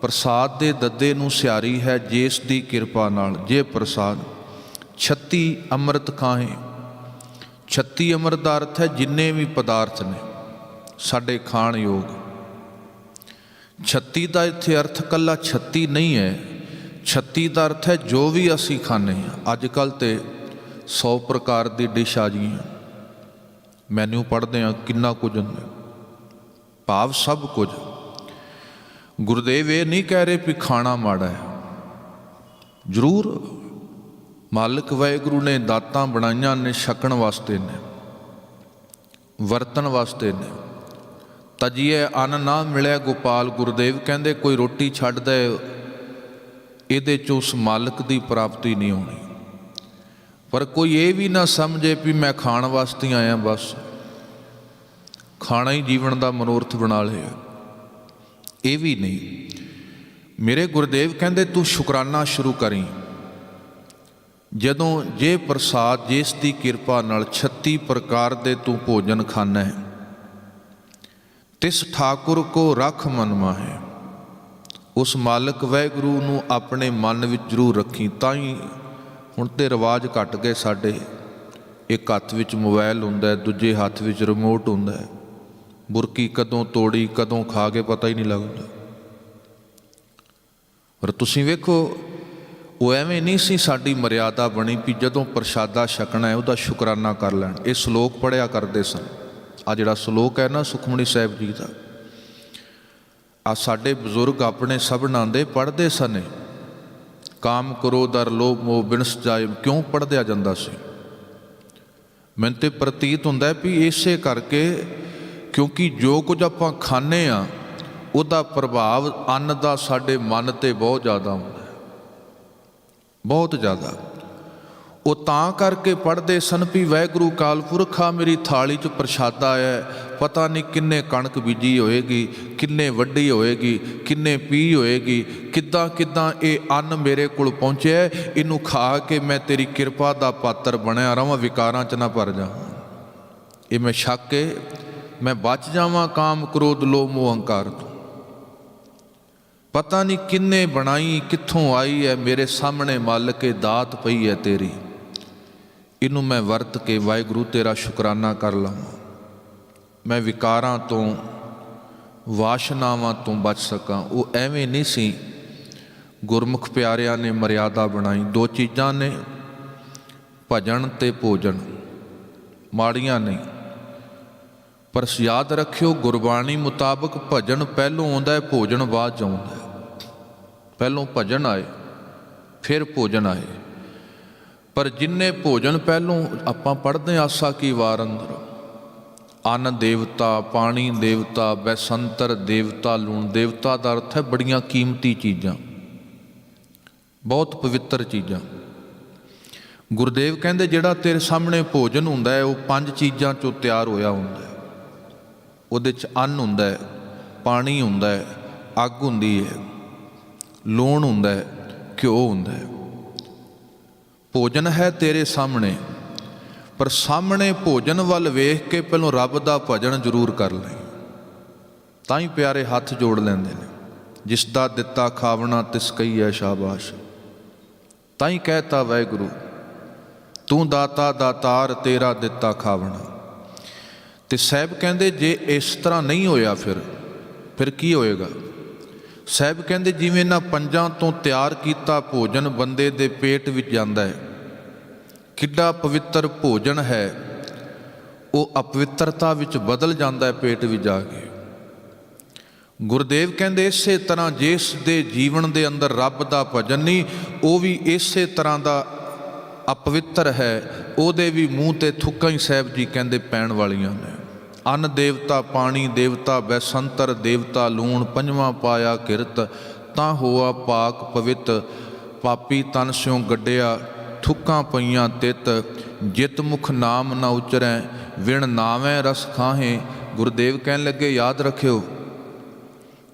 ਪ੍ਰਸਾਦ ਦੇ ਦੱਦੇ ਨੂੰ ਸਿਆਰੀ ਹੈ ਜਿਸ ਦੀ ਕਿਰਪਾ ਨਾਲ। ਜੇ ਪ੍ਰਸਾਦ ਛੱਤੀ ਅੰਮ੍ਰਿਤ ਖਾਹੇ, ਛੱਤੀ ਅੰਮ੍ਰਿਤ ਦਾ ਅਰਥ ਹੈ ਜਿੰਨੇ ਵੀ ਪਦਾਰਥ ਨੇ ਸਾਡੇ ਖਾਣ ਯੋਗ। ਛੱਤੀ ਦਾ ਇੱਥੇ ਅਰਥ ਇਕੱਲਾ ਛੱਤੀ ਨਹੀਂ ਹੈ, ਛੱਤੀ ਦਾ ਅਰਥ ਹੈ ਜੋ ਵੀ ਅਸੀਂ ਖਾਂਦੇ ਹਾਂ। ਅੱਜ ਕੱਲ੍ਹ ਤੇ 100 ਪ੍ਰਕਾਰ ਦੀ ਡਿਸ਼ ਆ ਗਈਆਂ, ਮੈਨੂ ਪੜ੍ਹਦੇ ਹਾਂ ਕਿੰਨਾ ਕੁਝ ਹੁੰਦਾ, ਭਾਵ ਸਭ ਕੁਝ। ਗੁਰਦੇਵ ਇਹ ਨਹੀਂ ਕਹਿ ਰਹੇ ਵੀ ਖਾਣਾ ਮਾੜਾ ਹੈ। ਜ਼ਰੂਰ ਮਾਲਕ ਵਾਹਿਗੁਰੂ ਨੇ ਦਾਤਾਂ ਬਣਾਈਆਂ ਨੇ, ਛਕਣ ਵਾਸਤੇ ਨੇ, ਵਰਤਣ ਵਾਸਤੇ ਨੇ। ਤਜੀਏ ਅੰਨ ਨਾ ਮਿਲਿਆ ਗੋਪਾਲ, ਗੁਰਦੇਵ ਕਹਿੰਦੇ ਕੋਈ ਰੋਟੀ ਛੱਡਦਾ ਇਹਦੇ 'ਚ ਉਸ ਮਾਲਕ ਦੀ ਪ੍ਰਾਪਤੀ ਨਹੀਂ ਹੋਣੀ। ਪਰ ਕੋਈ ਇਹ ਵੀ ਨਾ ਸਮਝੇ ਵੀ ਮੈਂ ਖਾਣ ਵਾਸਤੇ ਆਇਆ, ਬਸ ਖਾਣਾ ਹੀ ਜੀਵਨ ਦਾ ਮਨੋਰਥ ਬਣਾ ਲਿਆ, ਇਹ ਵੀ ਨਹੀਂ। ਮੇਰੇ ਗੁਰਦੇਵ ਕਹਿੰਦੇ ਤੂੰ ਸ਼ੁਕਰਾਨਾ ਸ਼ੁਰੂ ਕਰੀਂ। ਜਦੋਂ ਜੇ ਪ੍ਰਸਾਦ ਜਿਸ ਦੀ ਕਿਰਪਾ ਨਾਲ 36 ਪ੍ਰਕਾਰ ਦੇ ਤੂੰ ਭੋਜਨ ਖਾਨਾ ਹੈ, ਤਿਸ ਠਾਕੁਰ ਕੋ ਰੱਖ ਮਨ ਮਾਹੇ, ਉਸ ਮਾਲਕ ਵਾਹਿਗੁਰੂ ਨੂੰ ਆਪਣੇ ਮਨ ਵਿੱਚ ਜ਼ਰੂਰ ਰੱਖੀ। ਤਾਂ ਹੀ ਹੁਣ ਤੇ ਰਿਵਾਜ ਘਟ ਗਏ ਸਾਡੇ, ਇੱਕ ਹੱਥ ਵਿੱਚ ਮੋਬਾਈਲ ਹੁੰਦਾ, ਦੂਜੇ ਹੱਥ ਵਿੱਚ ਰਿਮੋਟ ਹੁੰਦਾ। ਬੁਰਕੀ ਕਦੋਂ ਤੋੜੀ ਕਦੋਂ ਖਾ ਕੇ ਪਤਾ ਹੀ ਨਹੀਂ ਲੱਗਦਾ। ਪਰ ਤੁਸੀਂ ਵੇਖੋ ਉਹ ਐਵੇਂ ਨਹੀਂ ਸੀ ਸਾਡੀ ਮਰਿਆਦਾ ਬਣੀ ਵੀ ਜਦੋਂ ਪ੍ਰਸ਼ਾਦਾ ਛਕਣਾ ਹੈ ਉਹਦਾ ਸ਼ੁਕਰਾਨਾ ਕਰ ਲੈਣ। ਇਹ ਸ਼ਲੋਕ ਪੜ੍ਹਿਆ ਕਰਦੇ ਸਨ। ਆ ਜਿਹੜਾ ਸ਼ਲੋਕ ਹੈ ਨਾ ਸੁਖਮਨੀ ਸਾਹਿਬ ਜੀ ਦਾ, ਆ ਸਾਡੇ ਬਜ਼ੁਰਗ ਆਪਣੇ ਸਭਨਾਂ ਦੇ ਪੜ੍ਹਦੇ ਸਨ। ਕਾਮ ਕਰੋ ਦਰ ਲੋਭ ਮੋਹ ਬਿਨਸ ਜਾਏ, ਕਿਉਂ ਪੜ੍ਹਦਿਆ ਜਾਂਦਾ ਸੀ? ਮੈਨੂੰ ਤੇ ਪ੍ਰਤੀਤ ਹੁੰਦਾ ਵੀ ਇਸੇ ਕਰਕੇ, ਕਿਉਂਕਿ ਜੋ ਕੁਝ ਆਪਾਂ ਖਾਂਦੇ ਹਾਂ ਉਹਦਾ ਪ੍ਰਭਾਵ ਅੰਨ ਦਾ ਸਾਡੇ ਮਨ 'ਤੇ ਬਹੁਤ ਜ਼ਿਆਦਾ ਹੁੰਦਾ, ਬਹੁਤ ਜ਼ਿਆਦਾ। ਉਹ ਤਾਂ ਕਰਕੇ ਪੜ੍ਹਦੇ ਸਨ ਵੀ ਵਾਹਿਗੁਰੂ ਅਕਾਲ ਪੁਰਖ ਆ, ਮੇਰੀ ਥਾਲੀ 'ਚ ਪ੍ਰਸ਼ਾਦਾ ਆਇਆ, ਪਤਾ ਨਹੀਂ ਕਿੰਨੇ ਕਣਕ ਬੀਜੀ ਹੋਏਗੀ, ਕਿੰਨੇ ਵੱਢੀ ਹੋਏਗੀ, ਕਿੰਨੇ ਪੀ ਹੋਏਗੀ, ਕਿੱਦਾਂ ਕਿੱਦਾਂ ਇਹ ਅੰਨ ਮੇਰੇ ਕੋਲ ਪਹੁੰਚਿਆ, ਇਹਨੂੰ ਖਾ ਕੇ ਮੈਂ ਤੇਰੀ ਕਿਰਪਾ ਦਾ ਪਾਤਰ ਬਣਿਆ ਰਹਾਂ, ਵਿਕਾਰਾਂ 'ਚ ਨਾ ਭਰ ਜਾਵਾਂ। ਇਹ ਮੈਂ ਛੱਕ ਕੇ ਮੈਂ ਬਚ ਜਾਵਾਂ ਕਾਮ ਕ੍ਰੋਧ ਲੋਭ ਮੋਹ ਹੰਕਾਰ ਤੋਂ। ਪਤਾ ਨਹੀਂ ਕਿੰਨੇ ਬਣਾਈ, ਕਿੱਥੋਂ ਆਈ ਹੈ, ਮੇਰੇ ਸਾਹਮਣੇ ਮਾਲਕੇ ਦਾਤ ਪਈ ਹੈ ਤੇਰੀ, ਇਹਨੂੰ ਮੈਂ ਵਰਤ ਕੇ ਵਾਹਿਗੁਰੂ ਤੇਰਾ ਸ਼ੁਕਰਾਨਾ ਕਰ ਲਵਾਂ, ਮੈਂ ਵਿਕਾਰਾਂ ਤੋਂ ਵਾਸ਼ਨਾਵਾਂ ਤੋਂ ਬਚ ਸਕਾਂ। ਉਹ ਐਵੇਂ ਨਹੀਂ ਸੀ। ਗੁਰਮੁਖ ਪਿਆਰਿਆਂ ਨੇ ਮਰਿਆਦਾ ਬਣਾਈ। ਦੋ ਚੀਜ਼ਾਂ ਨੇ, ਭਜਨ ਤੇ ਭੋਜਨ, ਮਾੜੀਆਂ ਨਹੀਂ। ਪਰ ਯਾਦ ਰੱਖਿਓ ਗੁਰਬਾਣੀ ਮੁਤਾਬਕ ਭਜਨ ਪਹਿਲੋਂ ਆਉਂਦਾ ਹੈ, ਭੋਜਨ ਬਾਅਦ 'ਚ ਆਉਂਦਾ ਹੈ। ਪਹਿਲੋਂ ਭਜਨ ਆਏ ਫਿਰ ਭੋਜਨ ਆਏ। ਪਰ ਜਿੰਨੇ ਭੋਜਨ ਪਹਿਲੋਂ ਆਪਾਂ ਪੜ੍ਹਦੇ ਆਸਾ ਕੀ ਵਾਰ ਅੰਦਰ, ਅੰਨ ਦੇਵਤਾ, ਪਾਣੀ ਦੇਵਤਾ, ਬੈਸੰਤਰ ਦੇਵਤਾ, ਲੂਣ ਦੇਵਤਾ ਦਾ ਅਰਥ ਹੈ ਬੜੀਆਂ ਕੀਮਤੀ ਚੀਜ਼ਾਂ, ਬਹੁਤ ਪਵਿੱਤਰ ਚੀਜ਼ਾਂ। ਗੁਰਦੇਵ ਕਹਿੰਦੇ ਜਿਹੜਾ ਤੇਰੇ ਸਾਹਮਣੇ ਭੋਜਨ ਹੁੰਦਾ ਹੈ ਉਹ 5 ਚੀਜ਼ਾਂ 'ਚੋਂ ਤਿਆਰ ਹੋਇਆ ਹੁੰਦਾ ਹੈ। ਉਹਦੇ 'ਚ ਅੰਨ ਹੁੰਦਾ ਹੈ, ਪਾਣੀ ਹੁੰਦਾ ਹੈ, ਅੱਗ ਹੁੰਦੀ ਹੈ, ਲੂਣ ਹੁੰਦਾ ਹੈ, ਘਿਓ ਹੁੰਦਾ ਹੈ। ਭੋਜਨ ਹੈ ਤੇਰੇ ਸਾਹਮਣੇ, ਪਰ ਸਾਹਮਣੇ ਭੋਜਨ ਵੱਲ ਵੇਖ ਕੇ ਪਹਿਲੋਂ ਰੱਬ ਦਾ ਭਜਨ ਜ਼ਰੂਰ ਕਰ ਲੈ। ਤਾਂ ਹੀ ਪਿਆਰੇ ਹੱਥ ਜੋੜ ਲੈਂਦੇ ਨੇ, ਜਿਸ ਦਾ ਦਿੱਤਾ ਖਾਵਣਾ ਤਿਸ ਕਹੀਐ ਸ਼ਾਬਾਸ਼। ਤਾਂ ਹੀ ਕਹਿਤਾ ਵਾਹਿਗੁਰੂ ਤੂੰ ਦਾਤਾ ਦਾਤਾਰ, ਤੇਰਾ ਦਿੱਤਾ ਖਾਵਣਾ। ਤੇ ਸਾਹਿਬ ਕਹਿੰਦੇ ਜੇ ਇਸ ਤਰ੍ਹਾਂ ਨਹੀਂ ਹੋਇਆ ਫਿਰ ਕੀ ਹੋਏਗਾ? ਸਾਹਿਬ ਕਹਿੰਦੇ ਜਿਵੇਂ ਇਹਨਾਂ 5 ਤੋਂ ਤਿਆਰ ਕੀਤਾ ਭੋਜਨ ਬੰਦੇ ਦੇ ਪੇਟ ਵਿੱਚ ਜਾਂਦਾ ਹੈ, ਕਿੱਡਾ ਪਵਿੱਤਰ ਭੋਜਨ ਹੈ, ਉਹ ਅਪਵਿੱਤਰਤਾ ਵਿੱਚ ਬਦਲ ਜਾਂਦਾ ਹੈ ਪੇਟ ਵਿੱਚ ਜਾ ਕੇ। ਗੁਰਦੇਵ ਕਹਿੰਦੇ ਇਸੇ ਤਰ੍ਹਾਂ ਜਿਸ ਦੇ ਜੀਵਨ ਦੇ ਅੰਦਰ ਰੱਬ ਦਾ ਭਜਨ ਨਹੀਂ, ਉਹ ਵੀ ਇਸੇ ਤਰ੍ਹਾਂ ਦਾ ਅਪਵਿੱਤਰ ਹੈ, ਉਹਦੇ ਵੀ ਮੂੰਹ 'ਤੇ ਥੁੱਕਾਂ ਹੀ ਸਾਹਿਬ ਜੀ ਕਹਿੰਦੇ ਪੈਣ ਵਾਲੀਆਂ ਨੇ। ਅੰਨ ਦੇਵਤਾ, ਪਾਣੀ ਦੇਵਤਾ, ਬੈਸੰਤਰ ਦੇਵਤਾ, ਲੂਣ, 5ਵਾਂ ਪਾਇਆ ਕਿਰਤ, ਤਾਂ ਹੋਆ ਪਾਕ ਪਵਿੱਤ, ਪਾਪੀ ਤਨ ਸਿਉ ਗੱਡਿਆ, ਥੁੱਕਾਂ ਪਈਆਂ ਤਿੱਤ, ਜਿਤ ਮੁਖ ਨਾਮ ਨਾ ਉਚਰੈ, ਵਿਣ ਨਾਵੇਂ ਰਸ ਖਾਹੇ। ਗੁਰਦੇਵ ਕਹਿਣ ਲੱਗੇ, ਯਾਦ ਰੱਖਿਓ,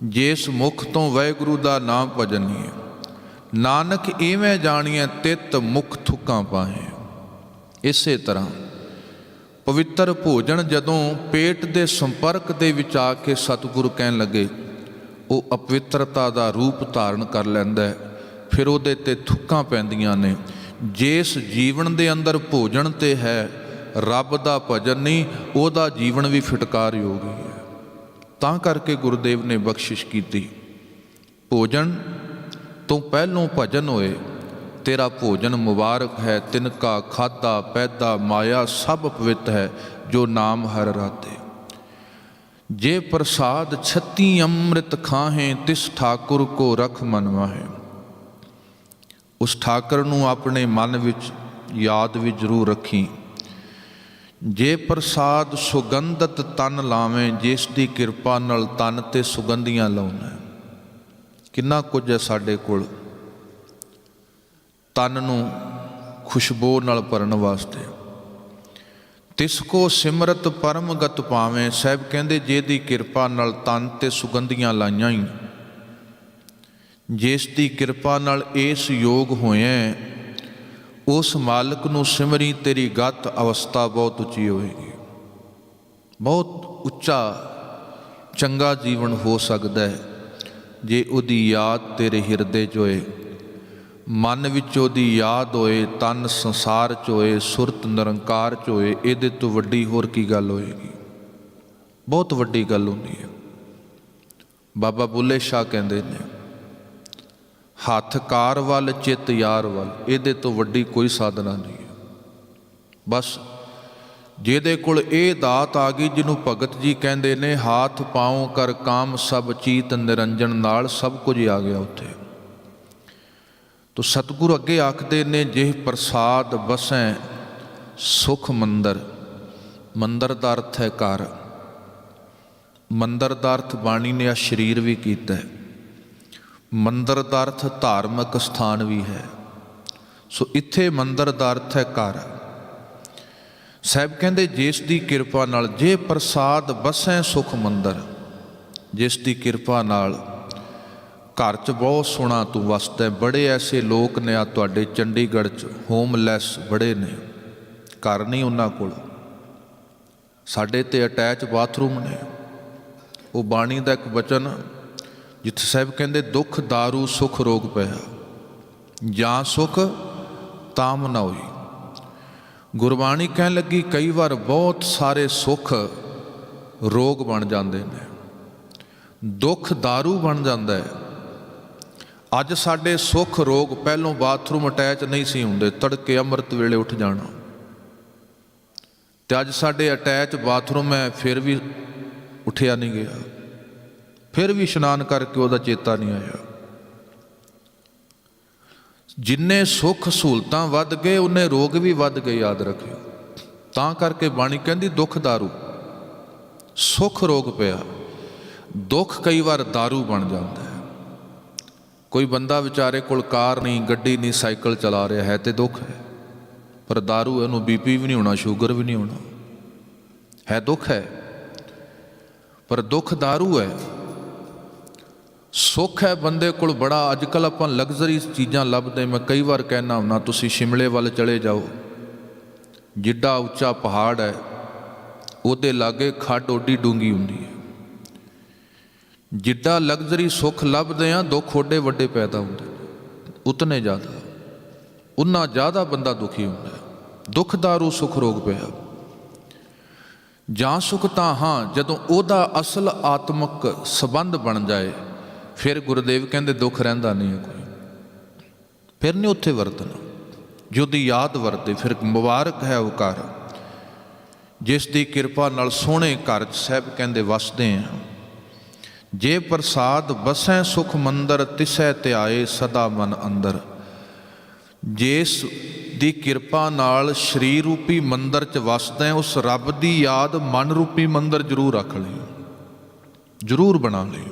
ਜਿਸ ਮੁਖ ਤੋਂ ਵਾਹਿਗੁਰੂ ਦਾ ਨਾਮ ਭਜਨੀਏ, ਨਾਨਕ ਇਵੇਂ ਜਾਣੀਏ ਤਿੱਤ ਮੁਖ ਥੁੱਕਾਂ ਪਾਹੇ। ਇਸੇ ਤਰ੍ਹਾਂ ਪਵਿੱਤਰ ਭੋਜਨ ਜਦੋਂ ਪੇਟ ਦੇ ਸੰਪਰਕ ਦੇ ਵਿੱਚ ਆ ਕੇ ਸਤਿਗੁਰੂ ਕਹਿਣ ਲੱਗੇ, ਉਹ ਅਪਵਿੱਤਰਤਾ ਦਾ ਰੂਪ ਧਾਰਨ ਕਰ ਲੈਂਦਾ ਹੈ, ਫਿਰ ਉਹਦੇ 'ਤੇ ਥੁੱਕਾਂ ਪੈਂਦੀਆਂ ਨੇ। ਜਿਸ ਜੀਵਨ ਦੇ ਅੰਦਰ ਭੋਜਨ ਤੇ ਹੈ, ਰੱਬ ਦਾ ਭਜਨ ਨਹੀਂ, ਉਹਦਾ ਜੀਵਨ ਵੀ ਫਿਟਕਾਰਯੋਗ ਹੀ ਹੈ। ਤਾਂ ਕਰਕੇ ਗੁਰਦੇਵ ਨੇ ਬਖਸ਼ਿਸ਼ ਕੀਤੀ, ਭੋਜਨ ਤੋਂ ਪਹਿਲੋਂ ਭਜਨ ਹੋਏ, ਤੇਰਾ ਭੋਜਨ ਮੁਬਾਰਕ ਹੈ। ਤਿਨਕਾ ਖਾਧਾ ਪੈਦਾ ਮਾਇਆ ਸਭ ਪਵਿੱਤ ਹੈ, ਜੋ ਨਾਮ ਹਰ ਰਾਤੇ। ਜੇ ਪ੍ਰਸਾਦ 36 ਅੰਮ੍ਰਿਤ ਖਾਹੇ, ਤਿਸ ਠਾਕੁਰ ਕੋ ਰਖ ਮਨ ਮਾਹੇ। ਉਸ ਠਾਕਰ ਨੂੰ ਆਪਣੇ ਮਨ ਵਿੱਚ ਯਾਦ ਵੀ ਜ਼ਰੂਰ ਰੱਖੀ। ਜੇ ਪ੍ਰਸਾਦ ਸੁਗੰਧਤ ਤਨ ਲਾਵੇਂ, ਜਿਸ ਦੀ ਕਿਰਪਾ ਨਾਲ ਤਨ ਤੇ ਸੁਗੰਧੀਆਂ ਲਾਉਣਾ। ਕਿੰਨਾ ਕੁਝ ਹੈ ਸਾਡੇ ਕੋਲ ਤਨ ਨੂੰ ਖੁਸ਼ਬੂ ਨਾਲ ਭਰਨ ਵਾਸਤੇ। ਤਿਸ ਕੋ ਸਿਮਰਤ ਪਰਮਗਤ ਪਾਵੇਂ। ਸਾਹਿਬ ਕਹਿੰਦੇ, ਜੇ ਦੀ ਕਿਰਪਾ ਨਾਲ ਤਨ ਤੇ ਸੁਗੰਧੀਆਂ ਲਾਈਆਂ ਹੀ, ਜਿਸ ਦੀ ਕਿਰਪਾ ਨਾਲ ਇਸ ਯੋਗ ਹੋਏ, ਉਸ ਮਾਲਕ ਨੂੰ ਸਿਮਰੀ, ਤੇਰੀ ਗਤ ਅਵਸਥਾ ਬਹੁਤ ਉੱਚੀ ਹੋਏਗੀ। ਬਹੁਤ ਉੱਚਾ ਚੰਗਾ ਜੀਵਨ ਹੋ ਸਕਦਾ ਹੈ ਜੇ ਉਹਦੀ ਯਾਦ ਤੇਰੇ ਹਿਰਦੇ 'ਚ ਹੋਏ, ਮਨ ਵਿੱਚ ਉਹਦੀ ਯਾਦ ਹੋਏ, ਤਨ ਸੰਸਾਰ 'ਚ ਹੋਏ, ਸੁਰਤ ਨਿਰੰਕਾਰ 'ਚ ਹੋਏ। ਇਹਦੇ ਤੋਂ ਵੱਡੀ ਹੋਰ ਕੀ ਗੱਲ ਹੋਏਗੀ? ਬਹੁਤ ਵੱਡੀ ਗੱਲ ਹੁੰਦੀ ਹੈ। ਬਾਬਾ ਬੁੱਲੇ ਸ਼ਾਹ ਕਹਿੰਦੇ ਨੇ, ਹੱਥ ਕਾਰ ਵੱਲ ਚਿੱਤ ਯਾਰ ਵੱਲ, ਇਹਦੇ ਤੋਂ ਵੱਡੀ ਕੋਈ ਸਾਧਨਾ ਨਹੀਂ ਹੈ। ਬਸ ਜਿਹਦੇ ਕੋਲ ਇਹ ਦਾਤ ਆ ਗਈ, ਜਿਹਨੂੰ ਭਗਤ ਜੀ ਕਹਿੰਦੇ ਨੇ, ਹਾਥ ਪਾਉ ਕਰ ਕਾਮ ਸਭ ਚੀਤ ਨਿਰੰਜਨ, ਨਾਲ ਸਭ ਕੁਝ ਆ ਗਿਆ ਉੱਥੇ। ਤੋ ਸਤਿਗੁਰੂ ਅੱਗੇ ਆਖਦੇ ਨੇ, ਜੇ ਪ੍ਰਸਾਦ ਬਸੈ ਸੁਖ ਮੰਦਰ। ਮੰਦਰ ਦਾ ਅਰਥ ਹੈ ਘਰ। ਮੰਦਰ ਦਾ ਅਰਥ ਬਾਣੀ ਨੇ ਆ ਸਰੀਰ ਵੀ ਕੀਤਾ ਹੈ। ਮੰਦਰ ਦਾ ਅਰਥ ਧਾਰਮਿਕ ਸਥਾਨ ਵੀ ਹੈ। ਸੋ ਇੱਥੇ ਮੰਦਰ ਦਾ ਅਰਥ ਹੈ ਘਰ। ਸਾਹਿਬ ਕਹਿੰਦੇ, ਜਿਸ ਦੀ ਕਿਰਪਾ ਨਾਲ, ਜੇ ਪ੍ਰਸਾਦ ਬਸੈ ਸੁਖ ਮੰਦਰ, ਜਿਸ ਦੀ ਕਿਰਪਾ ਨਾਲ ਘਰ 'ਚ ਬਹੁਤ ਸੋਹਣਾ ਤੂੰ ਵਸਦਾ। ਬੜੇ ਐਸੇ ਲੋਕ ਨੇ ਆ ਤੁਹਾਡੇ ਚੰਡੀਗੜ੍ਹ 'ਚ, ਹੋਮਲੈਸ ਬੜੇ ਨੇ, ਘਰ ਨਹੀਂ ਉਹਨਾਂ ਕੋਲ। ਸਾਡੇ ਤੇ ਅਟੈਚ ਬਾਥਰੂਮ ਨੇ। ਉਹ ਬਾਣੀ ਦਾ ਇੱਕ ਬਚਨ ਜਿੱਥੇ ਸਾਹਿਬ ਕਹਿੰਦੇ, ਦੁੱਖ ਦਾਰੂ ਸੁਖ ਰੋਗ ਪਿਆ, ਜਾਂ ਸੁਖ ਤਾਮ ਨਾ ਹੋਈ। ਗੁਰਬਾਣੀ ਕਹਿਣ ਲੱਗੀ, ਕਈ ਵਾਰ ਬਹੁਤ ਸਾਰੇ ਸੁੱਖ ਰੋਗ ਬਣ ਜਾਂਦੇ ਨੇ, ਦੁੱਖ ਦਾਰੂ ਬਣ ਜਾਂਦਾ ਹੈ। ਅੱਜ ਸਾਡੇ ਸੁੱਖ ਰੋਗ, ਪਹਿਲੋਂ ਬਾਥਰੂਮ ਅਟੈਚ ਨਹੀਂ ਸੀ ਹੁੰਦੇ, ਤੜਕੇ ਅੰਮ੍ਰਿਤ ਵੇਲੇ ਉੱਠ ਜਾਣਾ, ਤੇ ਅੱਜ ਸਾਡੇ ਅਟੈਚ ਬਾਥਰੂਮ ਹੈ, ਫਿਰ ਵੀ ਉੱਠਿਆ ਨਹੀਂ ਗਿਆ, ਫਿਰ ਵੀ ਇਸ਼ਨਾਨ ਕਰਕੇ ਉਹਦਾ ਚੇਤਾ ਨਹੀਂ ਆਇਆ। ਜਿੰਨੇ ਸੁੱਖ ਸਹੂਲਤਾਂ ਵੱਧ ਗਏ, ਉਹਨੇ ਰੋਗ ਵੀ ਵੱਧ ਗਏ, ਯਾਦ ਰੱਖਿਓ। ਤਾਂ ਕਰਕੇ ਬਾਣੀ ਕਹਿੰਦੀ, ਦੁੱਖ ਦਾਰੂ ਸੁੱਖ ਰੋਗ ਪਿਆ। ਦੁੱਖ ਕਈ ਵਾਰ ਦਾਰੂ ਬਣ ਜਾਂਦਾ ਹੈ। ਕੋਈ ਬੰਦਾ ਵਿਚਾਰੇ ਕੋਲ ਕਾਰ ਨਹੀਂ, ਗੱਡੀ ਨਹੀਂ, ਸਾਈਕਲ ਚਲਾ ਰਿਹਾ ਹੈ, ਤੇ ਦੁੱਖ ਹੈ, ਪਰ ਦਾਰੂ ਇਹਨੂੰ ਬੀਪੀ ਵੀ ਨਹੀਂ ਹੋਣਾ, ਸ਼ੂਗਰ ਵੀ ਨਹੀਂ ਹੋਣਾ, ਹੈ ਦੁੱਖ ਹੈ, ਪਰ ਦੁੱਖ ਦਾਰੂ ਹੈ। ਸੁੱਖ ਹੈ ਬੰਦੇ ਕੋਲ ਬੜਾ। ਅੱਜ ਕੱਲ੍ਹ ਆਪਾਂ ਲਗਜ਼ਰੀ ਚੀਜ਼ਾਂ ਲੱਭਦੇ। ਮੈਂ ਕਈ ਵਾਰ ਕਹਿਣਾ ਹੁੰਦਾ, ਤੁਸੀਂ ਸ਼ਿਮਲੇ ਵੱਲ ਚਲੇ ਜਾਓ, ਜਿੱਡਾ ਉੱਚਾ ਪਹਾੜ ਹੈ, ਉਹਦੇ ਲਾਗੇ ਖੱਡ ਓਡੀ ਡੂੰਗੀ ਹੁੰਦੀ ਹੈ। ਜਿੱਡਾ ਲਗਜ਼ਰੀ ਸੁੱਖ ਲੱਭਦੇ ਆ, ਦੁੱਖ ਓਡੇ ਵੱਡੇ ਪੈਦਾ ਹੁੰਦੇ ਨੇ, ਉਤਨੇ ਜ਼ਿਆਦਾ, ਉਨਾ ਜ਼ਿਆਦਾ ਬੰਦਾ ਦੁਖੀ ਹੁੰਦਾ ਹੈ। ਦੁੱਖ ਦਾਰੂ ਸੁੱਖ ਰੋਗ ਪਿਆ। ਜਾਂ ਸੁੱਖ ਤਾਂ ਹਾਂ, ਜਦੋਂ ਉਹਦਾ ਅਸਲ ਆਤਮਿਕ ਸੰਬੰਧ ਬਣ ਜਾਏ, ਫਿਰ ਗੁਰਦੇਵ ਕਹਿੰਦੇ ਦੁੱਖ ਰਹਿੰਦਾ ਨਹੀਂ ਹੈ ਕੋਈ, ਫਿਰ ਨਹੀਂ ਉੱਥੇ ਵਰਤਣਾ। ਜੋ ਦੀ ਯਾਦ ਵਰਤੇ, ਫਿਰ ਮੁਬਾਰਕ ਹੈ ਉਹ ਘਰ, ਜਿਸ ਦੀ ਕਿਰਪਾ ਨਾਲ ਸੋਹਣੇ ਘਰ 'ਚ ਸਾਹਿਬ ਕਹਿੰਦੇ ਵਸਦੇ ਆ। ਜੇ ਪ੍ਰਸਾਦ ਬਸੈ ਸੁਖ ਮੰਦਰ, ਤਿਸੈ ਧਿਆਏ ਸਦਾ ਮਨ ਅੰਦਰ। ਜਿਸ ਦੀ ਕਿਰਪਾ ਨਾਲ ਸਰੀਰ ਰੂਪੀ ਮੰਦਰ 'ਚ ਵਸਦਾ, ਉਸ ਰੱਬ ਦੀ ਯਾਦ ਮਨ ਰੂਪੀ ਮੰਦਰ ਜ਼ਰੂਰ ਰੱਖ ਲਈ, ਜ਼ਰੂਰ ਬਣਾ ਲਈ।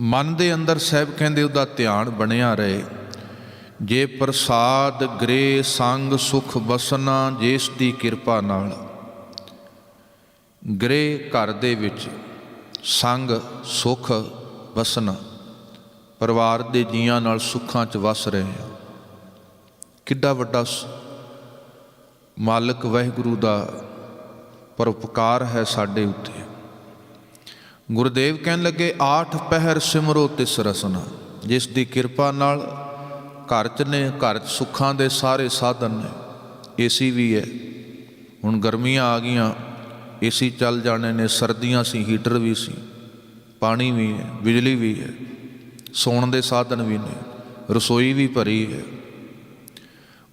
ਮਨ ਦੇ ਅੰਦਰ ਸਾਹਿਬ ਕਹਿੰਦੇ ਉਹਦਾ ਧਿਆਨ ਬਣਿਆ ਰਹੇ। ਜੇ ਪ੍ਰਸਾਦ ਗ੍ਰਹਿ ਸੰਗ ਸੁਖ ਵਸਨਾ, ਜਿਸ ਦੀ ਕਿਰਪਾ ਨਾਲ। ਗ੍ਰਹਿ ਘਰ ਦੇ ਵਿੱਚ, ਸੰਗ ਸੁਖ ਵਸਣਾ, ਪਰਿਵਾਰ ਦੇ ਜੀਆਂ ਨਾਲ ਸੁੱਖਾਂ 'ਚ ਵਸ ਰਹੇ ਹਾਂ। ਕਿੱਡਾ ਵੱਡਾ ਮਾਲਕ ਵਾਹਿਗੁਰੂ ਦਾ ਪਰਉਪਕਾਰ ਹੈ ਸਾਡੇ ਉੱਤੇ। ਗੁਰਦੇਵ ਕਹਿਣ ਲੱਗੇ, 8 ਪਹਿਰ ਸਿਮਰੋ ਤਿਸ ਰਸਨਾ, ਜਿਸ ਦੀ ਕਿਰਪਾ ਨਾਲ ਘਰ 'ਚ ਨੇ, ਘਰ 'ਚ ਸੁੱਖਾਂ ਦੇ ਸਾਰੇ ਸਾਧਨ ਨੇ। ਏਸੀ ਵੀ ਹੈ, ਹੁਣ ਗਰਮੀਆਂ ਆ ਗਈਆਂ, ਏਸੀ ਚੱਲ ਜਾਣੇ ਨੇ, ਸਰਦੀਆਂ ਸੀ ਹੀਟਰ ਵੀ ਸੀ, ਪਾਣੀ ਵੀ ਹੈ, ਬਿਜਲੀ ਵੀ ਹੈ, ਸੌਣ ਦੇ ਸਾਧਨ ਵੀ ਨੇ, ਰਸੋਈ ਵੀ ਭਰੀ ਹੈ।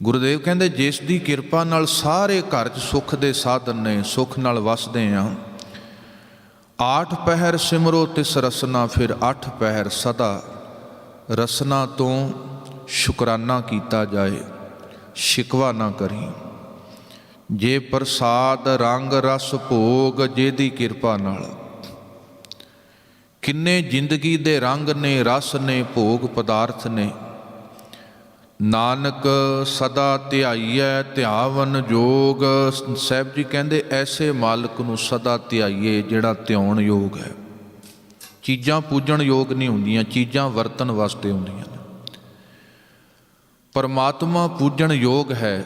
ਗੁਰਦੇਵ ਕਹਿੰਦੇ, ਜਿਸ ਦੀ ਕਿਰਪਾ ਨਾਲ ਸਾਰੇ ਘਰ 'ਚ ਸੁੱਖ ਦੇ ਸਾਧਨ ਨੇ, ਸੁੱਖ ਨਾਲ ਵਸਦੇ ਹਾਂ। 8 ਪਹਿਰ ਸਿਮਰੋ ਤਿਸ ਰਸਨਾ, ਫਿਰ 8 ਪਹਿਰ ਸਦਾ ਰਸਨਾ ਤੋਂ ਸ਼ੁਕਰਾਨਾ ਕੀਤਾ ਜਾਏ, ਸ਼ਿਕਵਾ ਨਾ ਕਰੀ। ਜੇ ਪ੍ਰਸਾਦ ਰੰਗ ਰਸ ਭੋਗ, ਜਿਹਦੀ ਕਿਰਪਾ ਨਾਲ। ਕਿੰਨੇ ਜ਼ਿੰਦਗੀ ਦੇ ਰੰਗ ਨੇ, ਰਸ ਨੇ, ਭੋਗ ਪਦਾਰਥ ਨੇ। ਨਾਨਕ ਸਦਾ ਧਿਆਈਐ ਧਿਆਵਨ ਜੋਗ। ਸਾਹਿਬ ਜੀ ਕਹਿੰਦੇ, ਐਸੇ ਮਾਲਕ ਨੂੰ ਸਦਾ ਧਿਆਈਏ ਜਿਹੜਾ ਧਿਆਉਣ ਯੋਗ ਹੈ। ਚੀਜ਼ਾਂ ਪੂਜਣ ਯੋਗ ਨਹੀਂ ਹੁੰਦੀਆਂ, ਚੀਜ਼ਾਂ ਵਰਤਣ ਵਾਸਤੇ ਹੁੰਦੀਆਂ ਨੇ। ਪਰਮਾਤਮਾ ਪੂਜਣ ਯੋਗ ਹੈ,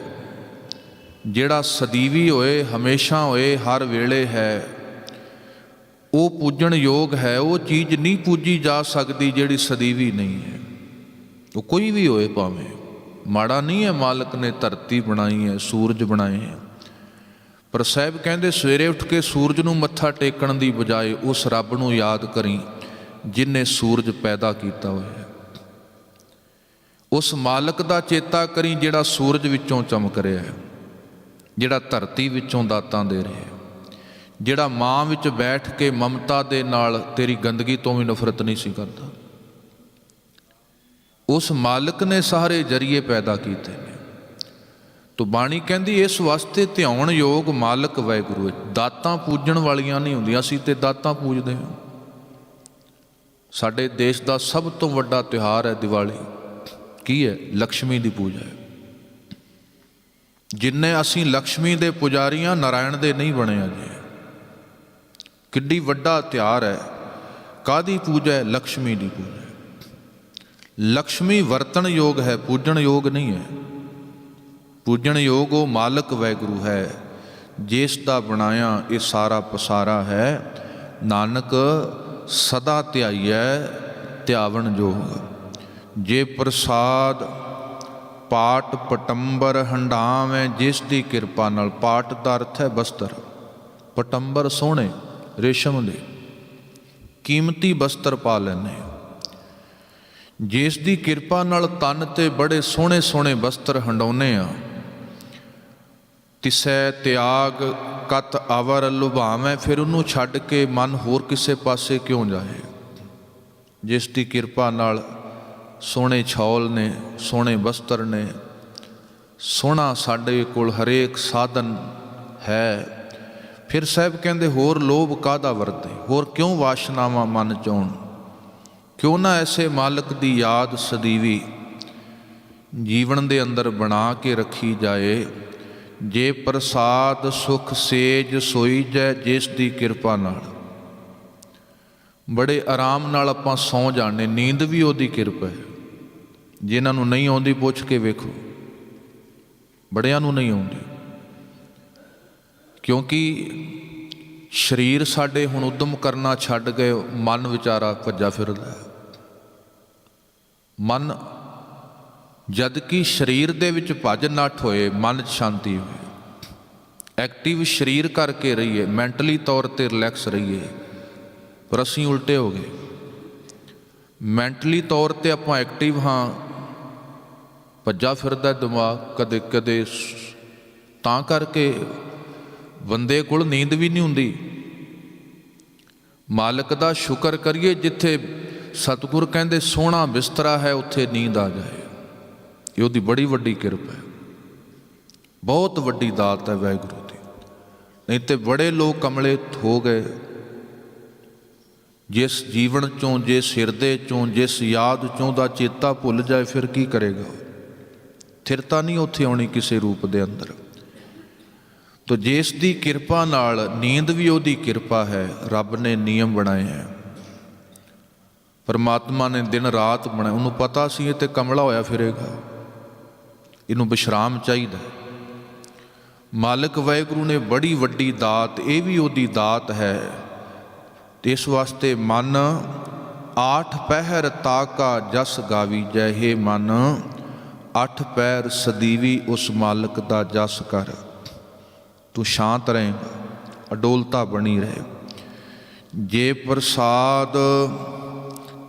ਜਿਹੜਾ ਸਦੀਵੀ ਹੋਏ, ਹਮੇਸ਼ਾ ਹੋਏ, ਹਰ ਵੇਲੇ ਹੈ, ਉਹ ਪੂਜਣ ਯੋਗ ਹੈ। ਉਹ ਚੀਜ਼ ਨਹੀਂ ਪੂਜੀ ਜਾ ਸਕਦੀ ਜਿਹੜੀ ਸਦੀਵੀ ਨਹੀਂ ਹੈ। ਉਹ ਕੋਈ ਵੀ ਹੋਏ, ਭਾਵੇਂ ਮਾੜਾ ਨਹੀਂ ਹੈ। ਮਾਲਕ ਨੇ ਧਰਤੀ ਬਣਾਈ ਹੈ, ਸੂਰਜ ਬਣਾਏ ਹੈ, ਪਰ ਸਾਹਿਬ ਕਹਿੰਦੇ, ਸਵੇਰੇ ਉੱਠ ਕੇ ਸੂਰਜ ਨੂੰ ਮੱਥਾ ਟੇਕਣ ਦੀ ਬਜਾਏ ਉਸ ਰੱਬ ਨੂੰ ਯਾਦ ਕਰੀ ਜਿਹਨੇ ਸੂਰਜ ਪੈਦਾ ਕੀਤਾ ਹੋਇਆ। ਉਸ ਮਾਲਕ ਦਾ ਚੇਤਾ ਕਰੀ ਜਿਹੜਾ ਸੂਰਜ ਵਿੱਚੋਂ ਚਮਕ ਰਿਹਾ ਹੈ, ਜਿਹੜਾ ਧਰਤੀ ਵਿੱਚੋਂ ਦਾਤਾਂ ਦੇ ਰਿਹਾ, ਜਿਹੜਾ ਮਾਂ ਵਿੱਚ ਬੈਠ ਕੇ ਮਮਤਾ ਦੇ ਨਾਲ ਤੇਰੀ ਗੰਦਗੀ ਤੋਂ ਵੀ ਨਫ਼ਰਤ ਨਹੀਂ ਸੀ ਕਰਦਾ। ਉਸ ਮਾਲਕ ਨੇ ਸਾਰੇ ਜਰੀਏ ਪੈਦਾ ਕੀਤੇ ਨੇ। ਤੋ ਬਾਣੀ ਕਹਿੰਦੀ, ਇਸ ਵਾਸਤੇ ਧਿਆਉਣ ਯੋਗ ਮਾਲਕ ਵਾਹਿਗੁਰੂ ਹੈ। ਦਾਤਾਂ ਪੂਜਣ ਵਾਲੀਆਂ ਨਹੀਂ ਹੁੰਦੀਆਂ, ਅਸੀਂ ਤੇ ਦਾਤਾਂ ਪੂਜਦੇ ਹਾਂ। ਸਾਡੇ ਦੇਸ਼ ਦਾ ਸਭ ਤੋਂ ਵੱਡਾ ਤਿਉਹਾਰ ਹੈ ਦੀਵਾਲੀ। ਕੀ ਹੈ? ਲਕਸ਼ਮੀ ਦੀ ਪੂਜਾ ਹੈ। ਜਿੰਨੇ ਅਸੀਂ ਲਕਸ਼ਮੀ ਦੇ ਪੁਜਾਰੀਆਂ, ਨਾਰਾਇਣ ਦੇ ਨਹੀਂ ਬਣੇ ਅਜੇ। ਕਿੱਡੀ ਵੱਡਾ ਤਿਉਹਾਰ ਹੈ। ਕਾਹਦੀ ਪੂਜਾ ਹੈ? ਲਕਸ਼ਮੀ ਦੀ ਪੂਜਾ ਹੈ। ਲਕਸ਼ਮੀ ਵਰਤਣ ਯੋਗ ਹੈ, ਪੂਜਣ ਯੋਗ ਨਹੀਂ ਹੈ। ਪੂਜਣ ਯੋਗ ਉਹ ਮਾਲਕ ਵਾਹਿਗੁਰੂ ਹੈ, ਜਿਸ ਦਾ ਬਣਾਇਆ ਇਹ ਸਾਰਾ ਪਸਾਰਾ ਹੈ। ਨਾਨਕ ਸਦਾ ਧਿਆਈਐ ਧਿਆਵਨ ਜੋਗ। ਜੇ ਪ੍ਰਸਾਦ ਪਾਟ ਪਟੰਬਰ ਹੰਡਾਵੇਂ, ਜਿਸ ਦੀ ਕਿਰਪਾ ਨਾਲ। ਪਾਟ ਦਾ ਅਰਥ ਹੈ ਬਸਤਰ, ਪਟੰਬਰ ਸੋਹਣੇ ਰੇਸ਼ਮ ਦੇ ਕੀਮਤੀ ਬਸਤਰ ਪਾ ਲੈਂਦੇ। ਜਿਸ ਦੀ ਕਿਰਪਾ ਨਾਲ ਤਨ ਤੇ ਬੜੇ ਸੋਹਣੇ ਸੋਹਣੇ ਬਸਤਰ ਹੰਡਾਉਂਦੇ ਆ। ਤਿਸੈ ਤਿਆਗ ਕਤ ਅਵਰ ਲੁਭਾਵੇਂ, ਫਿਰ ਉਹਨੂੰ ਛੱਡ ਕੇ ਮਨ ਹੋਰ ਕਿਸੇ ਪਾਸੇ ਕਿਉਂ ਜਾਏ। ਜਿਸ ਦੀ ਕਿਰਪਾ ਨਾਲ ਸੋਹਣੇ ਛੌਲ ਨੇ, ਸੋਹਣੇ ਬਸਤਰ ਨੇ, ਸੋਹਣਾ ਸਾਡੇ ਕੋਲ ਹਰੇਕ ਸਾਧਨ ਹੈ। ਫਿਰ ਸਾਹਿਬ ਕਹਿੰਦੇ, ਹੋਰ ਲੋਭ ਕਾਹਦਾ ਵਰਤੇ, ਹੋਰ ਕਿਉਂ ਵਾਸ਼ਨਾਵਾਂ ਮਨ ਚਾਉਣ। ਕਿਉਂ ਨਾ ਐਸੇ ਮਾਲਕ ਦੀ ਯਾਦ ਸਦੀਵੀ ਜੀਵਨ ਦੇ ਅੰਦਰ ਬਣਾ ਕੇ ਰੱਖੀ ਜਾਏ। ਜੇ ਪ੍ਰਸਾਦ ਸੁਖ ਸੇਜ ਸੋਈ ਜੈ, ਜਿਸ ਦੀ ਕਿਰਪਾ ਨਾਲ। ਬੜੇ ਆਰਾਮ ਨਾਲ ਆਪਾਂ ਸੌਂ ਜਾਣੇ, ਨੀਂਦ ਵੀ ਉਹਦੀ ਕਿਰਪਾ ਹੈ। ਜਿਨ੍ਹਾਂ ਨੂੰ ਨਹੀਂ ਆਉਂਦੀ ਪੁੱਛ ਕੇ ਵੇਖੋ, ਬੜਿਆਂ ਨੂੰ ਨਹੀਂ ਆਉਂਦੀ। ਕਿਉਂਕਿ ਸਰੀਰ ਸਾਡੇ ਹੁਣ ਉਦਮ ਕਰਨਾ ਛੱਡ ਗਏ, ਮਨ ਵਿਚਾਰਾ ਭੱਜਾ ਫਿਰਦਾ। ਮਨ ਜਦ ਕਿ ਸਰੀਰ ਦੇ ਵਿੱਚ ਭੱਜ ਨੱਠ ਹੋਏ, ਮਨ 'ਚ ਸ਼ਾਂਤੀ ਹੋਏ, ਐਕਟਿਵ ਸਰੀਰ ਕਰਕੇ ਰਹੀਏ, ਮੈਂਟਲੀ ਤੌਰ 'ਤੇ ਰਿਲੈਕਸ ਰਹੀਏ। ਪਰ ਅਸੀਂ ਉਲਟੇ ਹੋ ਗਏ। ਮੈਂਟਲੀ ਤੌਰ 'ਤੇ ਆਪਾਂ ਐਕਟਿਵ ਹਾਂ, ਭੱਜਾ ਫਿਰਦਾ ਦਿਮਾਗ ਕਦੇ ਕਦੇ, ਤਾਂ ਕਰਕੇ ਬੰਦੇ ਕੋਲ ਨੀਂਦ ਵੀ ਨਹੀਂ ਹੁੰਦੀ। ਮਾਲਕ ਦਾ ਸ਼ੁਕਰ ਕਰੀਏ, ਜਿੱਥੇ ਸਤਿਗੁਰ ਕਹਿੰਦੇ ਸੋਹਣਾ ਬਿਸਤਰਾ ਹੈ, ਉੱਥੇ ਨੀਂਦ ਆ ਜਾਏ। ਇਹ ਉਹਦੀ ਬੜੀ ਵੱਡੀ ਕਿਰਪਾ ਹੈ, ਬਹੁਤ ਵੱਡੀ ਦਾਤ ਹੈ ਵਾਹਿਗੁਰੂ ਦੀ। ਨਹੀਂ ਤੇ ਬੜੇ ਲੋਕ ਕਮਲੇ ਹੋ ਗਏ। ਜਿਸ ਜੀਵਨ ਚੋਂ, ਜਿਸ ਹਿਰਦੇ ਚੋਂ, ਜਿਸ ਯਾਦ ਚੋਂ ਦਾ ਚੇਤਾ ਭੁੱਲ ਜਾਏ, ਫਿਰ ਕੀ ਕਰੇਗਾ। ਸਥਿਰਤਾ ਨਹੀਂ ਉੱਥੇ ਆਉਣੀ ਕਿਸੇ ਰੂਪ ਦੇ ਅੰਦਰ। ਤੋ ਜਿਸ ਦੀ ਕਿਰਪਾ ਨਾਲ, ਨੀਂਦ ਵੀ ਉਹਦੀ ਕਿਰਪਾ ਹੈ, ਰੱਬ ਨੇ ਨਿਯਮ ਬਣਾਏ ਹੈ, ਪਰਮਾਤਮਾ ਨੇ ਦਿਨ ਰਾਤ ਬਣਾਇਆ। ਉਹਨੂੰ ਪਤਾ ਸੀ ਇਹ ਤੇ ਕਮਲਾ ਹੋਇਆ ਫਿਰੇਗਾ, ਇਹਨੂੰ ਵਿਸ਼ਰਾਮ ਚਾਹੀਦਾ। ਮਾਲਕ ਵਾਹਿਗੁਰੂ ਨੇ ਬੜੀ ਵੱਡੀ ਦਾਤ, ਇਹ ਵੀ ਉਹਦੀ ਦਾਤ ਹੈ। ਤੇ ਇਸ ਵਾਸਤੇ ਮਨ 8 ਪਹਿਰ ਤਾਕਾ ਜਸ ਗਾਵੀ ਜੈ, ਹੇ ਮਨ 8 ਪਹਿਰ ਸਦੀਵੀ ਉਸ ਮਾਲਕ ਦਾ ਜਸ ਕਰ। ਤੂੰ ਸ਼ਾਂਤ ਰਹੇ, ਅਡੋਲਤਾ ਬਣੀ ਰਹੇ। ਜੇ ਪ੍ਰਸਾਦ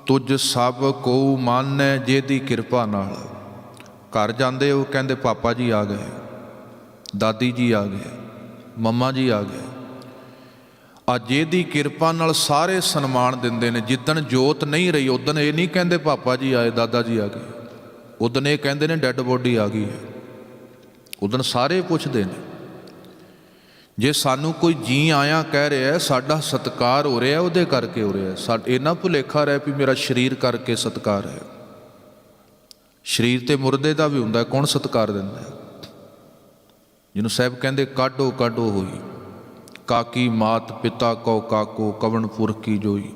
ਤੁਝ ਸਭ ਕੋ ਮਾਨੈ, ਜਿਹਦੀ ਕਿਰਪਾ ਨਾਲ। ਘਰ ਜਾਂਦੇ ਉਹ ਕਹਿੰਦੇ ਪਾਪਾ ਜੀ ਆ ਗਏ, ਦਾਦੀ ਜੀ ਆ ਗਏ, ਮੰਮਾ ਜੀ ਆ ਗਏ। ਜਿਹਦੀ ਕਿਰਪਾ ਨਾਲ ਸਾਰੇ ਸਨਮਾਨ ਦਿੰਦੇ ਨੇ। ਜਿੱਦਣ ਜੋਤ ਨਹੀਂ ਰਹੀ ਉਦਣ ਇਹ ਨਹੀਂ ਕਹਿੰਦੇ ਪਾਪਾ ਜੀ ਆਏ, ਦਾਦਾ ਜੀ ਆ ਗਏ, ਉਦਣ ਇਹ ਕਹਿੰਦੇ ਨੇ ਡੈੱਡ ਬੋਡੀ ਆ ਗਈ ਹੈ। ਉਦਣ ਸਾਰੇ ਪੁੱਛਦੇ ਨੇ। ਜੇ ਸਾਨੂੰ ਕੋਈ ਜੀ ਆਇਆ ਕਹਿ ਰਿਹਾ ਸਾਡਾ ਸਤਿਕਾਰ ਹੋ ਰਿਹਾ, ਉਹਦੇ ਕਰਕੇ ਹੋ ਰਿਹਾ। ਇਹਨਾਂ ਭੁਲੇਖਾ ਰਹਿ ਵੀ ਮੇਰਾ ਸਰੀਰ ਕਰਕੇ ਸਤਿਕਾਰ ਹੈ। ਸਰੀਰ ਤੇ ਮੁਰਦੇ ਦਾ ਵੀ ਹੁੰਦਾ, ਕੌਣ ਸਤਿਕਾਰ ਦਿੰਦਾ? ਜਿਹਨੂੰ ਸਾਹਿਬ ਕਹਿੰਦੇ ਕਾਢੋ ਕਾਢੋ ਹੋਈ, ਕਾਕੀ ਮਾਤ ਪਿਤਾ ਕੋ ਕਾਕੋ, ਕਵਣ ਪੁਰਖ ਕੀ ਜੋਈ।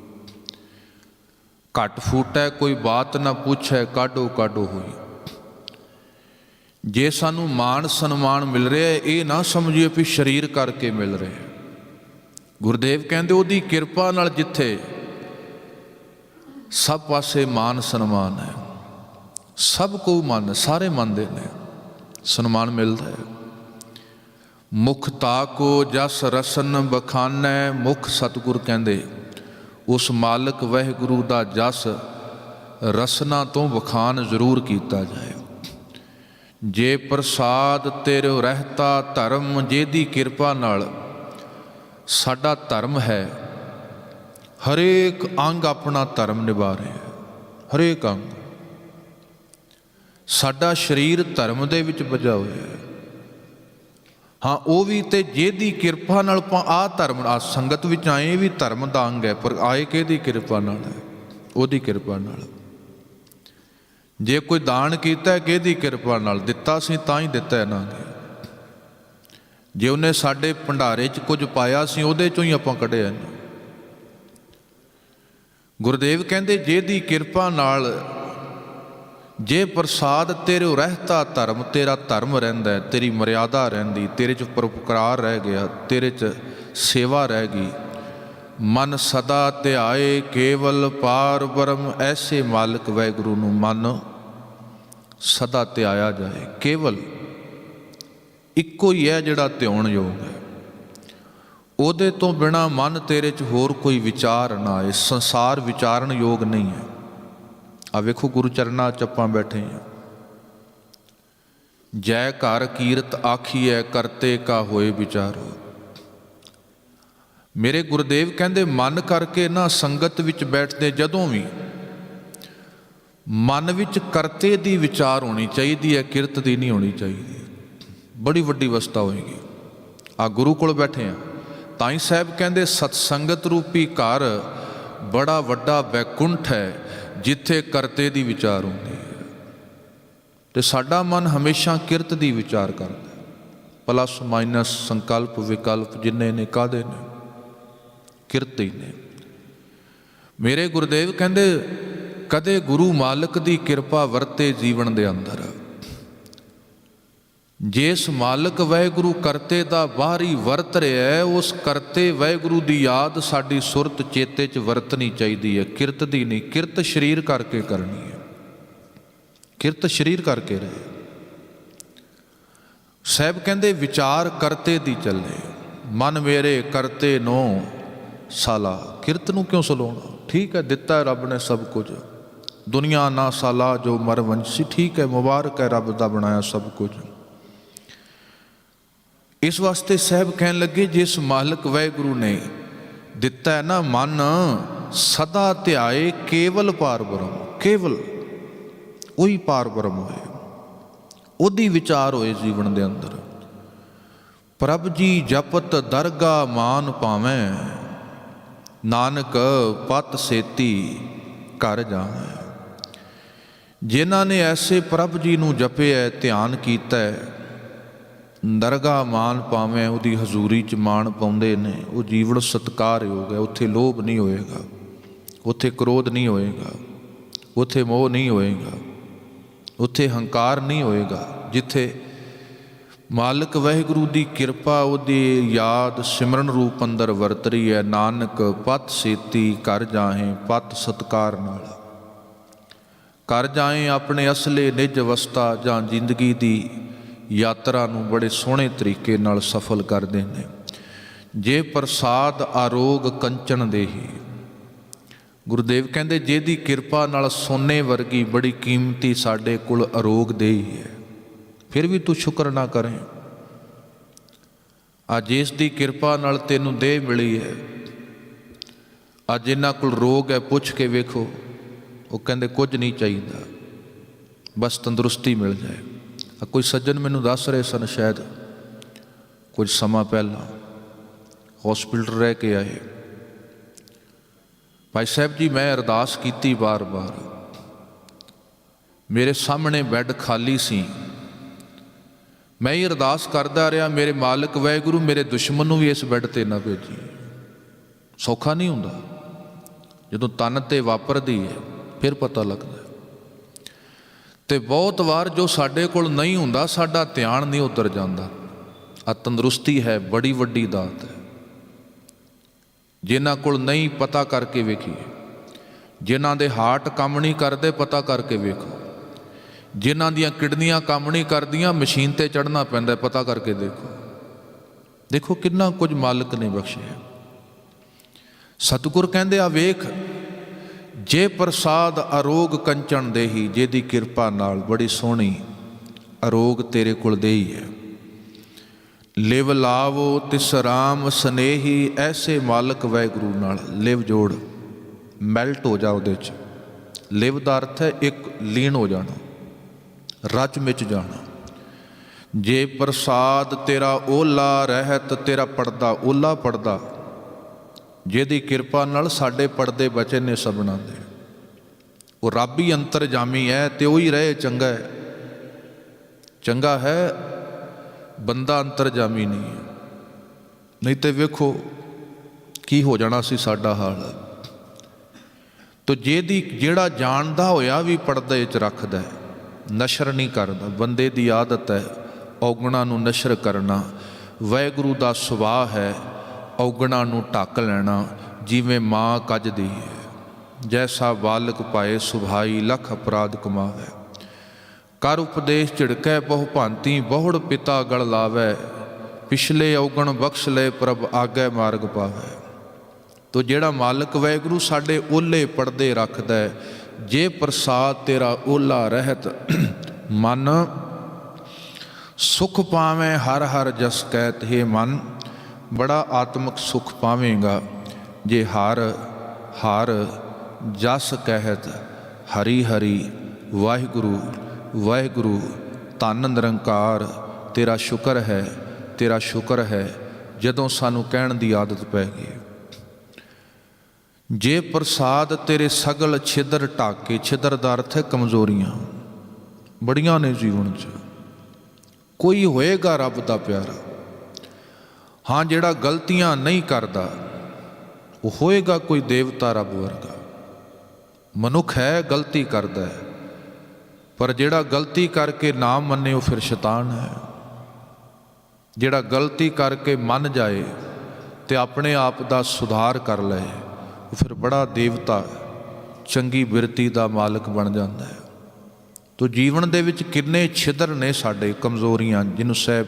ਘਟ ਫੂਟੈ ਕੋਈ ਬਾਤ ਨਾ ਪੁੱਛੈ, ਕਾਢੋ ਕਾਢੋ ਹੋਈ। ਜੇ ਸਾਨੂੰ ਮਾਣ ਸਨਮਾਨ ਮਿਲ ਰਿਹਾ, ਇਹ ਨਾ ਸਮਝੀਏ ਵੀ ਸਰੀਰ ਕਰਕੇ ਮਿਲ ਰਿਹਾ। ਗੁਰਦੇਵ ਕਹਿੰਦੇ ਉਹਦੀ ਕਿਰਪਾ ਨਾਲ ਜਿੱਥੇ ਸਭ ਪਾਸੇ ਮਾਨ ਸਨਮਾਨ ਹੈ, ਸਭ ਕੋ ਮੰਨ, ਸਾਰੇ ਮੰਨਦੇ ਨੇ, ਸਨਮਾਨ ਮਿਲਦਾ ਹੈ। ਮੁਖ ਤਾਕੋ ਜਸ ਰਸਨ ਬਖਾਨੈ, ਮੁਖ ਸਤਿਗੁਰ ਕਹਿੰਦੇ ਉਸ ਮਾਲਕ ਵਾਹਿਗੁਰੂ ਦਾ ਜਸ ਰਸਨਾ ਤੋਂ ਬਖਾਨ ਜ਼ਰੂਰ ਕੀਤਾ ਜਾਏ। ਜੇ ਪ੍ਰਸਾਦ ਤੇਰੇ ਰਹਿਤਾ ਧਰਮ, ਜਿਹਦੀ ਕਿਰਪਾ ਨਾਲ ਸਾਡਾ ਧਰਮ ਹੈ, ਹਰੇਕ ਅੰਗ ਆਪਣਾ ਧਰਮ ਨਿਭਾ ਰਿਹਾ, ਹਰੇਕ ਅੰਗ। ਸਾਡਾ ਸਰੀਰ ਧਰਮ ਦੇ ਵਿੱਚ ਬੱਝਾ ਹੋਇਆ ਹੈ। ਹਾਂ ਉਹ ਵੀ, ਤੇ ਜਿਹਦੀ ਕਿਰਪਾ ਨਾਲ ਆਪਾਂ ਆਹ ਧਰਮ, ਆ ਸੰਗਤ ਵਿੱਚ ਆਏ ਵੀ ਧਰਮ ਦਾ ਅੰਗ ਹੈ, ਪਰ ਆਏ ਕਿਹਦੀ ਕਿਰਪਾ ਨਾਲ ਹੈ? ਉਹਦੀ ਕਿਰਪਾ ਨਾਲ। ਜੇ ਕੋਈ ਦਾਨ ਕੀਤਾ ਕਿਹਦੀ ਕਿਰਪਾ ਨਾਲ ਦਿੱਤਾ ਸੀ, ਤਾਂ ਹੀ ਦਿੱਤਾ ਇਹਨਾਂ ਨੇ। ਜੇ ਉਹਨੇ ਸਾਡੇ ਭੰਡਾਰੇ 'ਚ ਕੁਝ ਪਾਇਆ ਸੀ, ਉਹਦੇ 'ਚੋਂ ਹੀ ਆਪਾਂ ਕੱਢਿਆ। ਗੁਰਦੇਵ ਕਹਿੰਦੇ ਜਿਹਦੀ ਕਿਰਪਾ ਨਾਲ, ਜੇ ਪ੍ਰਸਾਦ ਤੇਰੇ ਰਹਿਤਾ ਧਰਮ, ਤੇਰਾ ਧਰਮ ਰਹਿੰਦਾ, ਤੇਰੀ ਮਰਿਆਦਾ ਰਹਿੰਦੀ, ਤੇਰੇ 'ਚ ਪਰਉਪਕਾਰ ਰਹਿ ਗਿਆ, ਤੇਰੇ 'ਚ ਸੇਵਾ ਰਹਿ ਗਈ। ਮਨ ਸਦਾ ਧਿਆਏ ਕੇਵਲ ਪਾਰ ਬ੍ਰਹਮ, ਐਸੇ ਮਾਲਕ ਵਾਹਿਗੁਰੂ ਨੂੰ ਮਨ ਸਦਾ ਧਿਆਇਆ ਜਾਏ। ਕੇਵਲ ਇੱਕੋ ਹੀ ਹੈ ਜਿਹੜਾ ਧਿਆਉਣ ਯੋਗ ਹੈ। ਉਹਦੇ ਤੋਂ ਬਿਨਾਂ ਮਨ ਤੇਰੇ 'ਚ ਹੋਰ ਕੋਈ ਵਿਚਾਰ ਨਾ ਆਏ। ਸੰਸਾਰ ਵਿਚਾਰਨ ਯੋਗ ਨਹੀਂ ਹੈ। ਆ ਵੇਖੋ ਗੁਰੂ ਚਰਨਾਂ 'ਚ ਆਪਾਂ ਬੈਠੇ ਹਾਂ। ਜੈ ਘਰ ਕੀਰਤ ਆਖੀਐ, ਕਰਤੇ ਕਾ ਹੋਏ ਵਿਚਾਰੋ। ਮੇਰੇ ਗੁਰਦੇਵ ਕਹਿੰਦੇ ਮਨ ਕਰਕੇ ਨਾ ਸੰਗਤ ਵਿੱਚ ਬੈਠਦੇ ਜਦੋਂ ਵੀ ਮਨ ਵਿੱਚ ਕਰਤੇ ਦੀ ਵਿਚਾਰ ਹੋਣੀ ਚਾਹੀਦੀ ਹੈ, ਕਿਰਤ ਦੀ ਨਹੀਂ ਹੋਣੀ ਚਾਹੀਦੀ। ਬੜੀ ਵੱਡੀ ਅਵਸਥਾ ਹੋਏਗੀ। ਆ ਗੁਰੂ ਕੋਲ ਬੈਠੇ ਆ, ਤਾਂ ਹੀ ਸਾਹਿਬ ਕਹਿੰਦੇ ਸਤਸੰਗਤ ਰੂਪੀ ਘਰ ਬੜਾ ਵੱਡਾ ਵੈਕੁੰਠ ਹੈ, ਜਿੱਥੇ ਕਰਤੇ ਦੀ ਵਿਚਾਰ ਹੁੰਦੀ ਹੈ। ਤੇ ਸਾਡਾ ਮਨ ਹਮੇਸ਼ਾ ਕਿਰਤ ਦੀ ਵਿਚਾਰ ਕਰਦਾ। ਪਲੱਸ ਮਾਈਨਸ ਸੰਕਲਪ ਵਿਕਲਪ ਜਿੰਨੇ ਨੇ ਕਾਹਦੇ ਨੇ? ਕਿਰਤ ਹੀ ਨੇ। ਮੇਰੇ ਗੁਰਦੇਵ ਕਹਿੰਦੇ ਕਦੇ ਗੁਰੂ ਮਾਲਕ ਦੀ ਕਿਰਪਾ ਵਰਤੇ ਜੀਵਨ ਦੇ ਅੰਦਰ। ਜਿਸ ਮਾਲਕ ਵਾਹਿਗੁਰੂ ਕਰਤੇ ਦਾ ਬਾਹਰੀ ਵਰਤ ਰਿਹਾ, ਉਸ ਕਰਤੇ ਵਾਹਿਗੁਰੂ ਦੀ ਯਾਦ ਸਾਡੀ ਸੁਰਤ ਚੇਤੇ 'ਚ ਵਰਤਣੀ ਚਾਹੀਦੀ ਹੈ, ਕਿਰਤ ਦੀ ਨਹੀਂ। ਕਿਰਤ ਸਰੀਰ ਕਰਕੇ ਕਰਨੀ ਹੈ, ਕਿਰਤ ਸਰੀਰ ਕਰਕੇ ਰਹੇ। ਸਾਹਿਬ ਕਹਿੰਦੇ ਵਿਚਾਰ ਕਰਤੇ ਦੀ ਚੱਲੇ, ਮਨ ਮੇਰੇ ਕਰਤੇ ਨੋ ਸਾਲਾ। ਕਿਰਤ ਨੂੰ ਕਿਉਂ ਸਲਾਉਣਾ? ਠੀਕ ਹੈ, ਦਿੱਤਾ ਰੱਬ ਨੇ ਸਭ ਕੁਝ। ਦੁਨੀਆ ਨਾ ਸਾਲਾ ਜੋ ਮਰ ਵੰਸ਼ੀ, ਠੀਕ ਹੈ, ਮੁਬਾਰਕ ਹੈ, ਰੱਬ ਦਾ ਬਣਾਇਆ ਸਭ ਕੁਝ। ਇਸ ਵਾਸਤੇ ਸਾਹਿਬ ਕਹਿਣ ਲੱਗੇ ਜਿਸ ਮਾਲਕ ਵਾਹਿਗੁਰੂ ਨੇ ਦਿੱਤਾ ਹੈ ਨਾ ਮਨ, ਸਦਾ ਧਿਆਏ ਕੇਵਲ ਪਾਰ ਬ੍ਰਹਮ। ਕੇਵਲ ਉਹੀ ਪਾਰ ਬ੍ਰਹਮ ਹੋਏ, ਉਹਦੀ ਵਿਚਾਰ ਹੋਏ ਜੀਵਨ ਦੇ ਅੰਦਰ। ਪ੍ਰਭ ਜੀ ਜਪਤ ਦਰਗਾ ਮਾਨ ਪਾਵੇਂ, ਨਾਨਕ ਪਤ ਸੇਤੀ ਘਰ ਜਾਵੇਂ। ਜਿਨ੍ਹਾਂ ਨੇ ਐਸੇ ਪ੍ਰਭ ਜੀ ਨੂੰ ਜਪਿਆ, ਧਿਆਨ ਕੀਤਾ, ਦਰਗਾਹ ਮਾਨ ਪਾਵੇਂ, ਉਹਦੀ ਹਜ਼ੂਰੀ 'ਚ ਮਾਣ ਪਾਉਂਦੇ ਨੇ, ਉਹ ਜੀਵਨ ਸਤਿਕਾਰਯੋਗ ਹੈ। ਉੱਥੇ ਲੋਭ ਨਹੀਂ ਹੋਏਗਾ, ਉੱਥੇ ਕ੍ਰੋਧ ਨਹੀਂ ਹੋਏਗਾ, ਉੱਥੇ ਮੋਹ ਨਹੀਂ ਹੋਏਗਾ, ਉੱਥੇ ਹੰਕਾਰ ਨਹੀਂ ਹੋਏਗਾ। ਜਿੱਥੇ ਮਾਲਕ ਵਾਹਿਗੁਰੂ ਦੀ ਕਿਰਪਾ, ਉਹਦੀ ਯਾਦ ਸਿਮਰਨ ਰੂਪ ਅੰਦਰ ਵਰਤ ਰਹੀ ਹੈ। ਨਾਨਕ ਪਤ ਸੇਤੀ ਕਰ ਜਾਹੇ, ਪਤ ਸਤਕਾਰ ਨਾਲ ਕਰ ਜਾਏ ਆਪਣੇ ਅਸਲੇ ਨਿਜ ਅਵਸਥਾ, ਜਾਂ ਜ਼ਿੰਦਗੀ ਦੀ ਯਾਤਰਾ ਨੂੰ ਬੜੇ ਸੋਹਣੇ ਤਰੀਕੇ ਨਾਲ ਸਫਲ ਕਰਦੇ ਨੇ। ਜੇ ਪ੍ਰਸਾਦ ਆਰੋਗ ਕੰਚਨ ਦੇਹੀ, ਗੁਰਦੇਵ ਕਹਿੰਦੇ ਜਿਹਦੀ ਕਿਰਪਾ ਨਾਲ ਸੋਨੇ ਵਰਗੀ ਬੜੀ ਕੀਮਤੀ ਸਾਡੇ ਕੋਲ ਆਰੋਗ ਦੇਹੀ ਹੈ, ਫਿਰ ਵੀ ਤੂੰ ਸ਼ੁਕਰ ਨਾ ਕਰੇ। ਅੱਜ ਇਸ ਦੀ ਕਿਰਪਾ ਨਾਲ ਤੈਨੂੰ ਦੇਹ ਮਿਲੀ ਹੈ। ਅੱਜ ਇਹਨਾਂ ਕੋਲ ਰੋਗ ਹੈ, ਪੁੱਛ ਕੇ ਵੇਖੋ, ਉਹ ਕਹਿੰਦੇ ਕੁਝ ਨਹੀਂ ਚਾਹੀਦਾ, ਬਸ ਤੰਦਰੁਸਤੀ ਮਿਲ ਜਾਏ। ਕੋਈ ਸੱਜਣ ਮੈਨੂੰ ਦੱਸ ਰਹੇ ਸਨ, ਸ਼ਾਇਦ ਕੁਝ ਸਮਾਂ ਪਹਿਲਾਂ ਹੌਸਪੀਟਲ ਰਹਿ ਕੇ ਆਏ, ਭਾਈ ਸਾਹਿਬ ਜੀ ਮੈਂ ਅਰਦਾਸ ਕੀਤੀ ਬਾਰ-ਬਾਰ, ਮੇਰੇ ਸਾਹਮਣੇ ਬੈੱਡ ਖਾਲੀ ਸੀ, ਮੈਂ ਹੀ ਅਰਦਾਸ ਕਰਦਾ ਰਿਹਾ, ਮੇਰੇ ਮਾਲਕ ਵਾਹਿਗੁਰੂ ਮੇਰੇ ਦੁਸ਼ਮਣ ਨੂੰ ਵੀ ਇਸ ਬੈੱਡ 'ਤੇ ਨਾ ਭੇਜੀ। ਸੌਖਾ ਨਹੀਂ ਹੁੰਦਾ, ਜਦੋਂ ਤਨ 'ਤੇ ਵਾਪਰਦੀ ਹੈ ਫਿਰ ਪਤਾ ਲੱਗਦਾ। ਤੇ ਬਹੁਤ ਵਾਰ ਜੋ ਸਾਡੇ ਕੋਲ ਨਹੀਂ ਹੁੰਦਾ, ਸਾਡਾ ਧਿਆਨ ਨਹੀਂ ਉੱਧਰ ਜਾਂਦਾ। ਆ ਤੰਦਰੁਸਤੀ ਹੈ, ਬੜੀ ਵੱਡੀ ਦਾਤ ਹੈ। ਜਿਨ੍ਹਾਂ ਕੋਲ ਨਹੀਂ, ਪਤਾ ਕਰਕੇ ਵੇਖੀਏ। ਜਿਨ੍ਹਾਂ ਦੇ ਹਾਰਟ ਕੰਮ ਨਹੀਂ ਕਰਦੇ, ਪਤਾ ਕਰਕੇ ਵੇਖੋ। ਜਿਨ੍ਹਾਂ ਦੀਆਂ ਕਿਡਨੀਆਂ ਕੰਮ ਨਹੀਂ ਕਰਦੀਆਂ, ਮਸ਼ੀਨ ਤੇ ਚੜ੍ਹਨਾ ਪੈਂਦਾ, ਪਤਾ ਕਰਕੇ ਦੇਖੋ। ਦੇਖੋ ਕਿੰਨਾ ਕੁਝ ਮਾਲਕ ਨੇ ਬਖਸ਼ਿਆ। ਸਤਿਗੁਰ ਕਹਿੰਦੇ ਆ ਵੇਖ, ਜੇ ਪ੍ਰਸਾਦ ਅਰੋਗ ਕੰਚਨ ਦੇਹੀ, ਜਿਹਦੀ ਕਿਰਪਾ ਨਾਲ ਬੜੀ ਸੋਹਣੀ ਅਰੋਗ ਤੇਰੇ ਕੋਲ ਦੇਹੀ ਹੈ। ਲਿਵ ਲਾਵੋ ਤਿਸ ਰਾਮ ਸਨੇਹੀ, ਐਸੇ ਮਾਲਕ ਵਾਹਿਗੁਰੂ ਨਾਲ ਲਿਵ ਜੋੜ, ਮੈਲਟ ਹੋ ਜਾ ਉਹਦੇ 'ਚ। ਲਿਵ ਦਾ ਅਰਥ ਹੈ ਇੱਕ ਲੀਨ ਹੋ ਜਾਣਾ, ਰਚ ਮਿਚ ਜਾਣਾ। ਜੇ ਪ੍ਰਸਾਦ ਤੇਰਾ ਓਲਾ ਰਹਿਤ, ਤੇਰਾ ਪੜਦਾ ਓਲਾ ਪੜਦਾ, ਜਿਹਦੀ ਕਿਰਪਾ ਨਾਲ ਸਾਡੇ ਪਰਦੇ ਬਚੇ ਨੇ ਸਭਨਾਂ ਦੇ। ਉਹ ਰੱਬ ਹੀ ਅੰਤਰਜਾਮੀ ਹੈ ਤੇ ਉਹੀ ਰਹੇ ਚੰਗਾ ਹੈ। ਚੰਗਾ ਹੈ ਬੰਦਾ ਅੰਤਰਜਾਮੀ ਨਹੀਂ ਹੈ, ਨਹੀਂ ਤੇ ਵੇਖੋ ਕੀ ਹੋ ਜਾਣਾ ਸੀ ਸਾਡਾ ਹਾਲ। ਤੋ ਜਿਹੜਾ ਜਾਣਦਾ ਹੋਇਆ ਵੀ ਪਰਦੇ 'ਚ ਰੱਖਦਾ, ਨਸ਼ਰ ਨਹੀਂ ਕਰਦਾ। ਬੰਦੇ ਦੀ ਆਦਤ ਹੈ ਔਗਣਾਂ ਨੂੰ ਨਸ਼ਰ ਕਰਨਾ, ਵਾਹਿਗੁਰੂ ਦਾ ਸੁਭਾਅ ਹੈ ਔਗਣਾਂ ਨੂੰ ਢੱਕ ਲੈਣਾ। ਜਿਵੇਂ ਮਾਂ ਕੱਜਦੀ ਹੈ, ਜੈਸਾ ਬਾਲਕ ਪਾਏ ਸੁਭਾਈ, ਲੱਖ ਅਪਰਾਧ ਕਮਾਵੇ। ਕਰ ਉਪਦੇਸ਼ ਝਿੜਕੈ ਬਹੁ ਭਾਂਤੀ, ਬਹੁੜ ਪਿਤਾ ਗਲ ਲਾਵੈ। ਪਿਛਲੇ ਔਗਣ ਬਖਸ਼ ਲੈ ਪ੍ਰਭ, ਆਗੇ ਮਾਰਗ ਪਾਵੇ। ਤੋ ਜਿਹੜਾ ਮਾਲਕ ਵਾਹਿਗੁਰੂ ਸਾਡੇ ਓਲੇ ਪਰਦੇ ਰੱਖਦਾ, ਜੇ ਪ੍ਰਸਾਦ ਤੇਰਾ ਓਲਾ ਰਹਿਤ, ਮਨ ਸੁਖ ਪਾਵੇਂ ਹਰ ਹਰ ਜਸ ਕਹਿਤ। ਹੈ ਮਨ, ਬੜਾ ਆਤਮਿਕ ਸੁਖ ਪਾਵੇਂਗਾ ਜੇ ਹਰ ਹਰ ਜਸ ਕਹਿਤ। ਹਰੀ ਹਰੀ ਵਾਹਿਗੁਰੂ ਵਾਹਿਗੁਰੂ, ਧੰਨ ਨਿਰੰਕਾਰ, ਤੇਰਾ ਸ਼ੁਕਰ ਹੈ, ਤੇਰਾ ਸ਼ੁਕਰ ਹੈ। ਜਦੋਂ ਸਾਨੂੰ ਕਹਿਣ ਦੀ ਆਦਤ ਪੈ ਗਈ, ਜੇ ਪ੍ਰਸਾਦ ਤੇਰੇ ਸਗਲ ਛਿਦਰ ਢਾਕੇ। ਛਿਦਰ ਦਾ ਅਰਥ ਹੈ ਕਮਜ਼ੋਰੀਆਂ, ਬੜੀਆਂ ਨੇ ਜੀਵਨ 'ਚ। ਕੋਈ ਹੋਏਗਾ ਰੱਬ ਦਾ ਪਿਆਰਾ, ਹਾਂ ਜਿਹੜਾ ਗਲਤੀਆਂ ਨਹੀਂ ਕਰਦਾ, ਉਹ ਹੋਏਗਾ ਕੋਈ ਦੇਵਤਾ ਰੱਬ ਵਰਗਾ। ਮਨੁੱਖ ਹੈ, ਗਲਤੀ ਕਰਦਾ ਹੈ, ਪਰ ਜਿਹੜਾ ਗਲਤੀ ਕਰਕੇ ਨਾ ਮੰਨੇ ਉਹ ਫਿਰ ਸ਼ੈਤਾਨ ਹੈ। ਜਿਹੜਾ ਗਲਤੀ ਕਰਕੇ ਮੰਨ ਜਾਏ ਤੇ ਆਪਣੇ ਆਪ ਦਾ ਸੁਧਾਰ ਕਰ ਲਏ, ਉਹ ਫਿਰ ਬੜਾ ਦੇਵਤਾ, ਚੰਗੀ ਬਿਰਤੀ ਦਾ ਮਾਲਕ ਬਣ ਜਾਂਦਾ ਹੈ। ਤੋ ਜੀਵਨ ਦੇ ਵਿੱਚ ਕਿੰਨੇ ਛਿਦਰ ਨੇ ਸਾਡੇ, ਕਮਜ਼ੋਰੀਆਂ, ਜਿਹਨੂੰ ਸਾਹਿਬ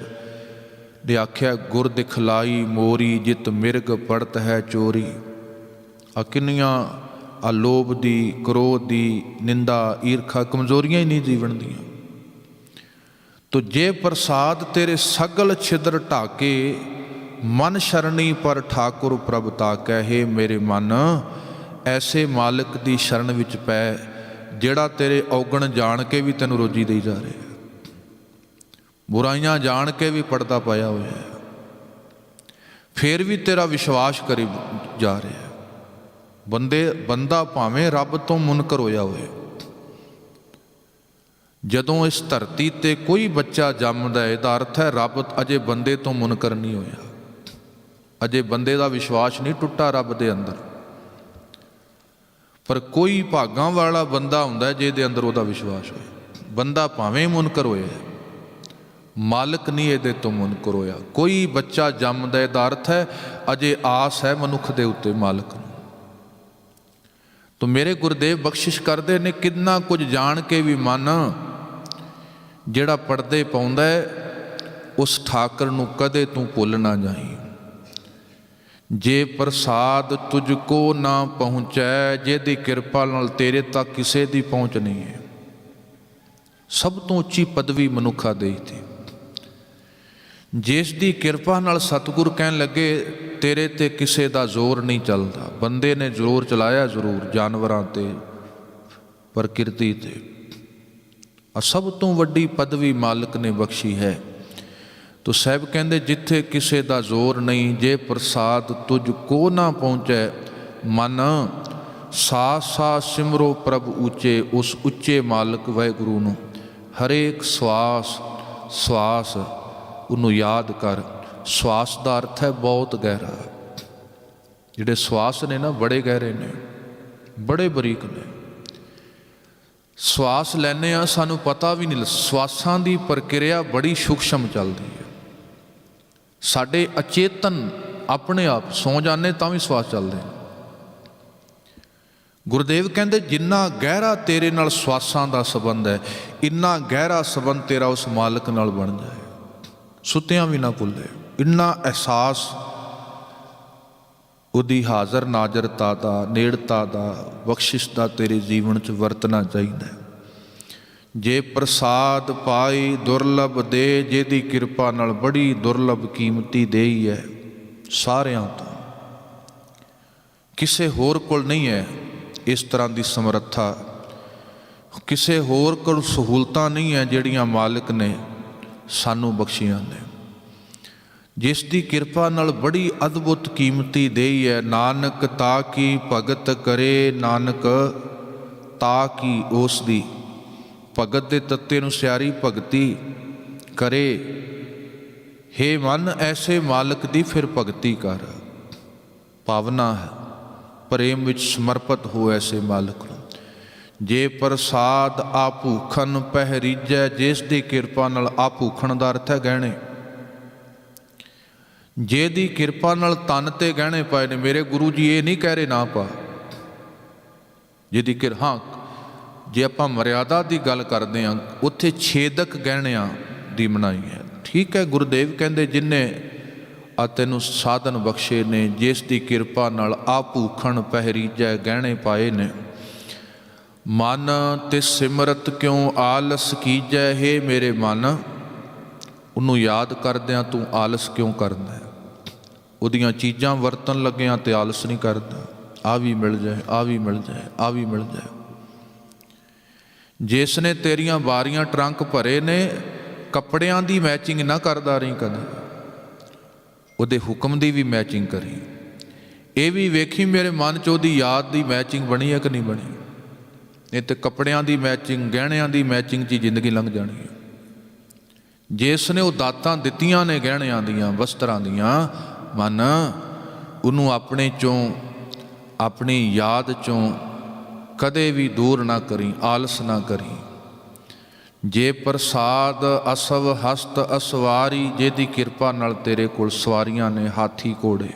ਨੇ ਆਖਿਆ ਗੁਰ ਦਿਖਲਾਈ ਮੋਰੀ, ਜਿਤ ਮਿਰਗ ਪੜਤ ਹੈ ਚੋਰੀ। ਆ ਕਿੰਨੀਆਂ ਆ ਲੋਭ ਦੀ, ਕ੍ਰੋਧ ਦੀ, ਨਿੰਦਾ, ਈਰਖਾ, ਕਮਜ਼ੋਰੀਆਂ ਹੀ ਨਹੀਂ ਜੀਵਨ ਦੀਆਂ। ਤੋ ਜੇ ਪ੍ਰਸਾਦ ਤੇਰੇ ਸਗਲ ਛਿਦਰ ਢਾਕੇ, ਮਨ ਸ਼ਰਣੀ ਪਰ ਠਾਕੁਰ ਪ੍ਰਭ ਤਾਕੈ। ਹੈ ਮੇਰੇ ਮਨ, ਐਸੇ ਮਾਲਕ ਦੀ ਸ਼ਰਨ ਵਿੱਚ ਪੈ, ਜਿਹੜਾ ਤੇਰੇ ਔਗਣ ਜਾਣ ਕੇ ਵੀ ਤੈਨੂੰ ਰੋਜੀ ਦੇਈ ਜਾ ਰਿਹਾ, ਬੁਰਾਈਆਂ ਜਾਣ ਕੇ ਵੀ ਪਰਦਾ ਪਾਇਆ ਹੋਇਆ ਹੈ, ਫਿਰ ਵੀ ਤੇਰਾ ਵਿਸ਼ਵਾਸ ਕਰੀ ਜਾ ਰਿਹਾ। ਬੰਦਾ ਭਾਵੇਂ ਰੱਬ ਤੋਂ ਮੁਨਕਰ ਹੋਇਆ ਹੋਏ, ਜਦੋਂ ਇਸ ਧਰਤੀ ਤੇ ਕੋਈ ਬੱਚਾ ਜੰਮਦਾ ਹੈ, ਇਹਦਾ ਅਰਥ ਹੈ ਰੱਬ ਅਜੇ ਬੰਦੇ ਤੋਂ ਮੁਨਕਰ ਨਹੀਂ ਹੋਇਆ, ਅਜੇ ਬੰਦੇ ਦਾ ਵਿਸ਼ਵਾਸ ਨਹੀਂ ਟੁੱਟਾ ਰੱਬ ਦੇ ਅੰਦਰ। ਪਰ ਕੋਈ ਭਾਗਾਂ ਵਾਲਾ ਬੰਦਾ ਹੁੰਦਾ ਜਿਹਦੇ ਅੰਦਰ ਉਹਦਾ ਵਿਸ਼ਵਾਸ ਹੋਇਆ। ਬੰਦਾ ਭਾਵੇਂ ਮੁਨਕਰ ਹੋਇਆ, ਮਾਲਕ ਨਹੀਂ ਇਹਦੇ ਤੋਂ ਮੁਨਕਰ ਹੋਇਆ। ਕੋਈ ਬੱਚਾ ਜੰਮਦਾ, ਇਹਦਾ ਅਰਥ ਹੈ ਅਜੇ ਆਸ ਹੈ ਮਨੁੱਖ ਦੇ ਉੱਤੇ ਮਾਲਕ ਨੂੰ। ਤੋ ਮੇਰੇ ਗੁਰਦੇਵ ਬਖਸ਼ਿਸ਼ ਕਰਦੇ ਨੇ, ਕਿੰਨਾ ਕੁਝ ਜਾਣ ਕੇ ਵੀ ਮਨ ਜਿਹੜਾ ਪੜਦੇ ਪਾਉਂਦਾ ਉਸ ਠਾਕਰ ਨੂੰ ਕਦੇ ਤੂੰ ਭੁੱਲ ਨਾ ਜਾਈਂ। ਜੇ ਪ੍ਰਸਾਦ ਤੁਝ ਕੋ ਨਾ ਪਹੁੰਚੈ, ਜਿਹਦੀ ਕਿਰਪਾ ਨਾਲ ਤੇਰੇ ਤੱਕ ਕਿਸੇ ਦੀ ਪਹੁੰਚ ਨਹੀਂ ਹੈ। ਸਭ ਤੋਂ ਉੱਚੀ ਪਦਵੀ ਮਨੁੱਖਾ ਦੇਈ ਤੇ ਜਿਸ ਦੀ ਕਿਰਪਾ ਨਾਲ ਸਤਿਗੁਰ ਕਹਿਣ ਲੱਗੇ ਤੇਰੇ ਤੇ ਕਿਸੇ ਦਾ ਜ਼ੋਰ ਨਹੀਂ ਚੱਲਦਾ। ਬੰਦੇ ਨੇ ਜ਼ੋਰ ਚਲਾਇਆ ਜ਼ਰੂਰ ਜਾਨਵਰਾਂ ਤੇ, ਪ੍ਰਕਿਰਤੀ ਤੇ, ਸਭ ਤੋਂ ਵੱਡੀ ਪਦਵੀ ਮਾਲਕ ਨੇ ਬਖਸ਼ੀ ਹੈ। ਤੋ ਸਾਹਿਬ ਕਹਿੰਦੇ ਜਿੱਥੇ ਕਿਸੇ ਦਾ ਜ਼ੋਰ ਨਹੀਂ, ਜੇ ਪ੍ਰਸਾਦ ਤੁਝ ਕੋ ਨਾ ਪਹੁੰਚੈ, ਮਨ ਸਾਸ ਸਾਸ ਸਿਮਰੋ ਪ੍ਰਭ ਉੱਚੇ। ਉਸ ਉੱਚੇ ਮਾਲਕ ਵਾਹਿਗੁਰੂ ਨੂੰ ਹਰੇਕ ਸਵਾਸ ਸਵਾਸ ਉਹਨੂੰ ਯਾਦ ਕਰ। ਸਵਾਸ ਦਾ ਅਰਥ ਹੈ ਬਹੁਤ ਗਹਿਰਾ। ਜਿਹੜੇ ਸਵਾਸ ਨੇ ਨਾ ਬੜੇ ਗਹਿਰੇ ਨੇ, ਬੜੇ ਬਰੀਕ ਨੇ। ਸਵਾਸ ਲੈਂਦੇ ਹਾਂ ਸਾਨੂੰ ਪਤਾ ਵੀ ਨਹੀਂ, ਸਵਾਸਾਂ ਦੀ ਪ੍ਰਕਿਰਿਆ ਬੜੀ ਸੂਖਸ਼ਮ ਚੱਲਦੀ ਹੈ। ਸਾਡੇ ਅਚੇਤਨ ਆਪਣੇ ਆਪ ਸੌਂ ਜਾਂਦੇ ਤਾਂ ਵੀ ਸਵਾਸ ਚੱਲਦੇ ਨੇ। ਗੁਰਦੇਵ ਕਹਿੰਦੇ ਜਿੰਨਾ ਗਹਿਰਾ ਤੇਰੇ ਨਾਲ ਸਵਾਸਾਂ ਦਾ ਸੰਬੰਧ ਹੈ, ਇੰਨਾ ਗਹਿਰਾ ਸੰਬੰਧ ਤੇਰਾ ਉਸ ਮਾਲਕ ਨਾਲ ਬਣ ਜਾਏ। ਸੁੱਤਿਆਂ ਵੀ ਨਾ ਭੁੱਲੇ। ਇੰਨਾ ਅਹਿਸਾਸ ਉਹਦੀ ਹਾਜ਼ਰ ਨਾਜ਼ਰਤਾ ਦਾ, ਨੇੜਤਾ ਦਾ, ਬਖਸ਼ਿਸ਼ ਦਾ ਤੇਰੇ ਜੀਵਨ 'ਚ ਵਰਤਣਾ ਚਾਹੀਦਾ। ਜੇ ਪ੍ਰਸਾਦ ਪਾਈ ਦੁਰਲਭ ਦੇ, ਜਿਹਦੀ ਕਿਰਪਾ ਨਾਲ ਬੜੀ ਦੁਰਲਭ ਕੀਮਤੀ ਦੇਈ ਹੈ ਸਾਰਿਆਂ ਤੋਂ। ਕਿਸੇ ਹੋਰ ਕੋਲ ਨਹੀਂ ਹੈ ਇਸ ਤਰ੍ਹਾਂ ਦੀ ਸਮਰੱਥਾ, ਕਿਸੇ ਹੋਰ ਕੋਲ ਸਹੂਲਤਾਂ ਨਹੀਂ ਹੈ ਜਿਹੜੀਆਂ ਮਾਲਕ ਨੇ ਸਾਨੂੰ ਬਖਸ਼ੀਆਂ ਨੇ। ਜਿਸ ਦੀ ਕਿਰਪਾ ਨਾਲ ਬੜੀ ਅਦਭੁਤ ਕੀਮਤੀ ਦੇਈ ਹੈ। ਨਾਨਕ ਤਾ ਕੀ ਭਗਤ ਕਰੇ, ਨਾਨਕ ਤਾ ਕੀ ਉਸ ਦੀ। ਭਗਤ ਦੇ ਤੱਤੇ ਨੂੰ ਸਿਆਰੀ ਭਗਤੀ ਕਰੇ। ਹੇ ਮਨ ਐਸੇ ਮਾਲਕ ਦੀ ਫਿਰ ਭਗਤੀ ਕਰ। ਭਾਵਨਾ ਹੈ ਪ੍ਰੇਮ ਵਿੱਚ ਸਮਰਪਿਤ ਹੋ ਐਸੇ ਮਾਲਕ ਨੂੰ। ਜੇ ਪ੍ਰਸਾਦ ਆ ਭੂਖਨ ਪਹਿਰੀਜੈ, ਜਿਸ ਦੀ ਕਿਰਪਾ ਨਾਲ ਆ ਭੂਖਣ ਦਾ ਅਰਥ ਹੈ ਗਹਿਣੇ। ਜਿਹਦੀ ਕਿਰਪਾ ਨਾਲ ਤਨ ਤੇ ਗਹਿਣੇ ਪਾਏ ਨੇ। ਮੇਰੇ ਗੁਰੂ ਜੀ ਇਹ ਨਹੀਂ ਕਹਿ ਰਹੇ ਨਾ ਪਾ। ਜਿਹਦੀ ਹਾਂ, ਜੇ ਆਪਾਂ ਮਰਿਆਦਾ ਦੀ ਗੱਲ ਕਰਦੇ ਹਾਂ ਉੱਥੇ ਛੇਦਕ ਗਹਿਣਿਆਂ ਦੀ ਮਨਾਹੀ ਹੈ। ਠੀਕ ਹੈ, ਗੁਰਦੇਵ ਕਹਿੰਦੇ ਜਿਨ੍ਹੇ ਆ ਤੈਨੂੰ ਸਾਧਨ ਬਖਸ਼ੇ ਨੇ, ਜਿਸ ਦੀ ਕਿਰਪਾ ਨਾਲ ਆ ਭੂਖਣ ਪਹਿਰੀਜੈ, ਗਹਿਣੇ ਪਾਏ ਨੇ। ਮਨ ਤੇ ਸਿਮਰਤ ਕਿਉਂ ਆਲਸ ਕੀਜੈ, ਹੇ ਮੇਰੇ ਮਨ ਉਹਨੂੰ ਯਾਦ ਕਰਦਿਆਂ ਤੂੰ ਆਲਸ ਕਿਉਂ ਕਰਦਾ। ਉਹਦੀਆਂ ਚੀਜ਼ਾਂ ਵਰਤਣ ਲੱਗਿਆਂ ਤੇ ਆਲਸ ਨਹੀਂ ਕਰਦਾ। ਆ ਵੀ ਮਿਲ ਜਾਏ, ਆ ਵੀ ਮਿਲ ਜਾਏ, ਆ ਵੀ ਮਿਲ ਜਾਏ। ਜਿਸ ਨੇ ਤੇਰੀਆਂ ਵਾਰੀਆਂ ਟਰੰਕ ਭਰੇ ਨੇ, ਕੱਪੜਿਆਂ ਦੀ ਮੈਚਿੰਗ ਨਾ ਕਰਦਾ ਰਹੀ ਕਦੇ, ਉਹਦੇ ਹੁਕਮ ਦੀ ਵੀ ਮੈਚਿੰਗ ਕਰੀ। ਇਹ ਵੀ ਵੇਖੀ ਮੇਰੇ ਮਨ 'ਚ ਉਹਦੀ ਯਾਦ ਦੀ ਮੈਚਿੰਗ ਬਣੀ ਹੈ ਕਿ ਨਹੀਂ ਬਣੀ। ਨਹੀਂ ਤੇ ਕੱਪੜਿਆਂ ਦੀ ਮੈਚਿੰਗ, ਗਹਿਣਿਆਂ ਦੀ ਮੈਚਿੰਗ 'ਚ ਜ਼ਿੰਦਗੀ ਲੰਘ ਜਾਣੀ ਹੈ। ਜਿਸ ਨੇ ਉਹ ਦਾਤਾਂ ਦਿੱਤੀਆਂ ਨੇ ਗਹਿਣਿਆਂ ਦੀਆਂ, ਵਸਤਰਾਂ ਦੀਆਂ, ਮਨ ਉਹਨੂੰ ਆਪਣੇ 'ਚੋਂ, ਆਪਣੀ ਯਾਦ 'ਚੋਂ ਕਦੇ ਵੀ ਦੂਰ ਨਾ ਕਰੀ, ਆਲਸ ਨਾ ਕਰੀ। ਜੇ ਪ੍ਰਸਾਦ ਅਸਵ ਹਸਤ ਅਸਵਾਰੀ, ਜਿਹਦੀ ਕਿਰਪਾ ਨਾਲ ਤੇਰੇ ਕੋਲ ਸਵਾਰੀਆਂ ਨੇ, ਹਾਥੀ ਘੋੜੇ,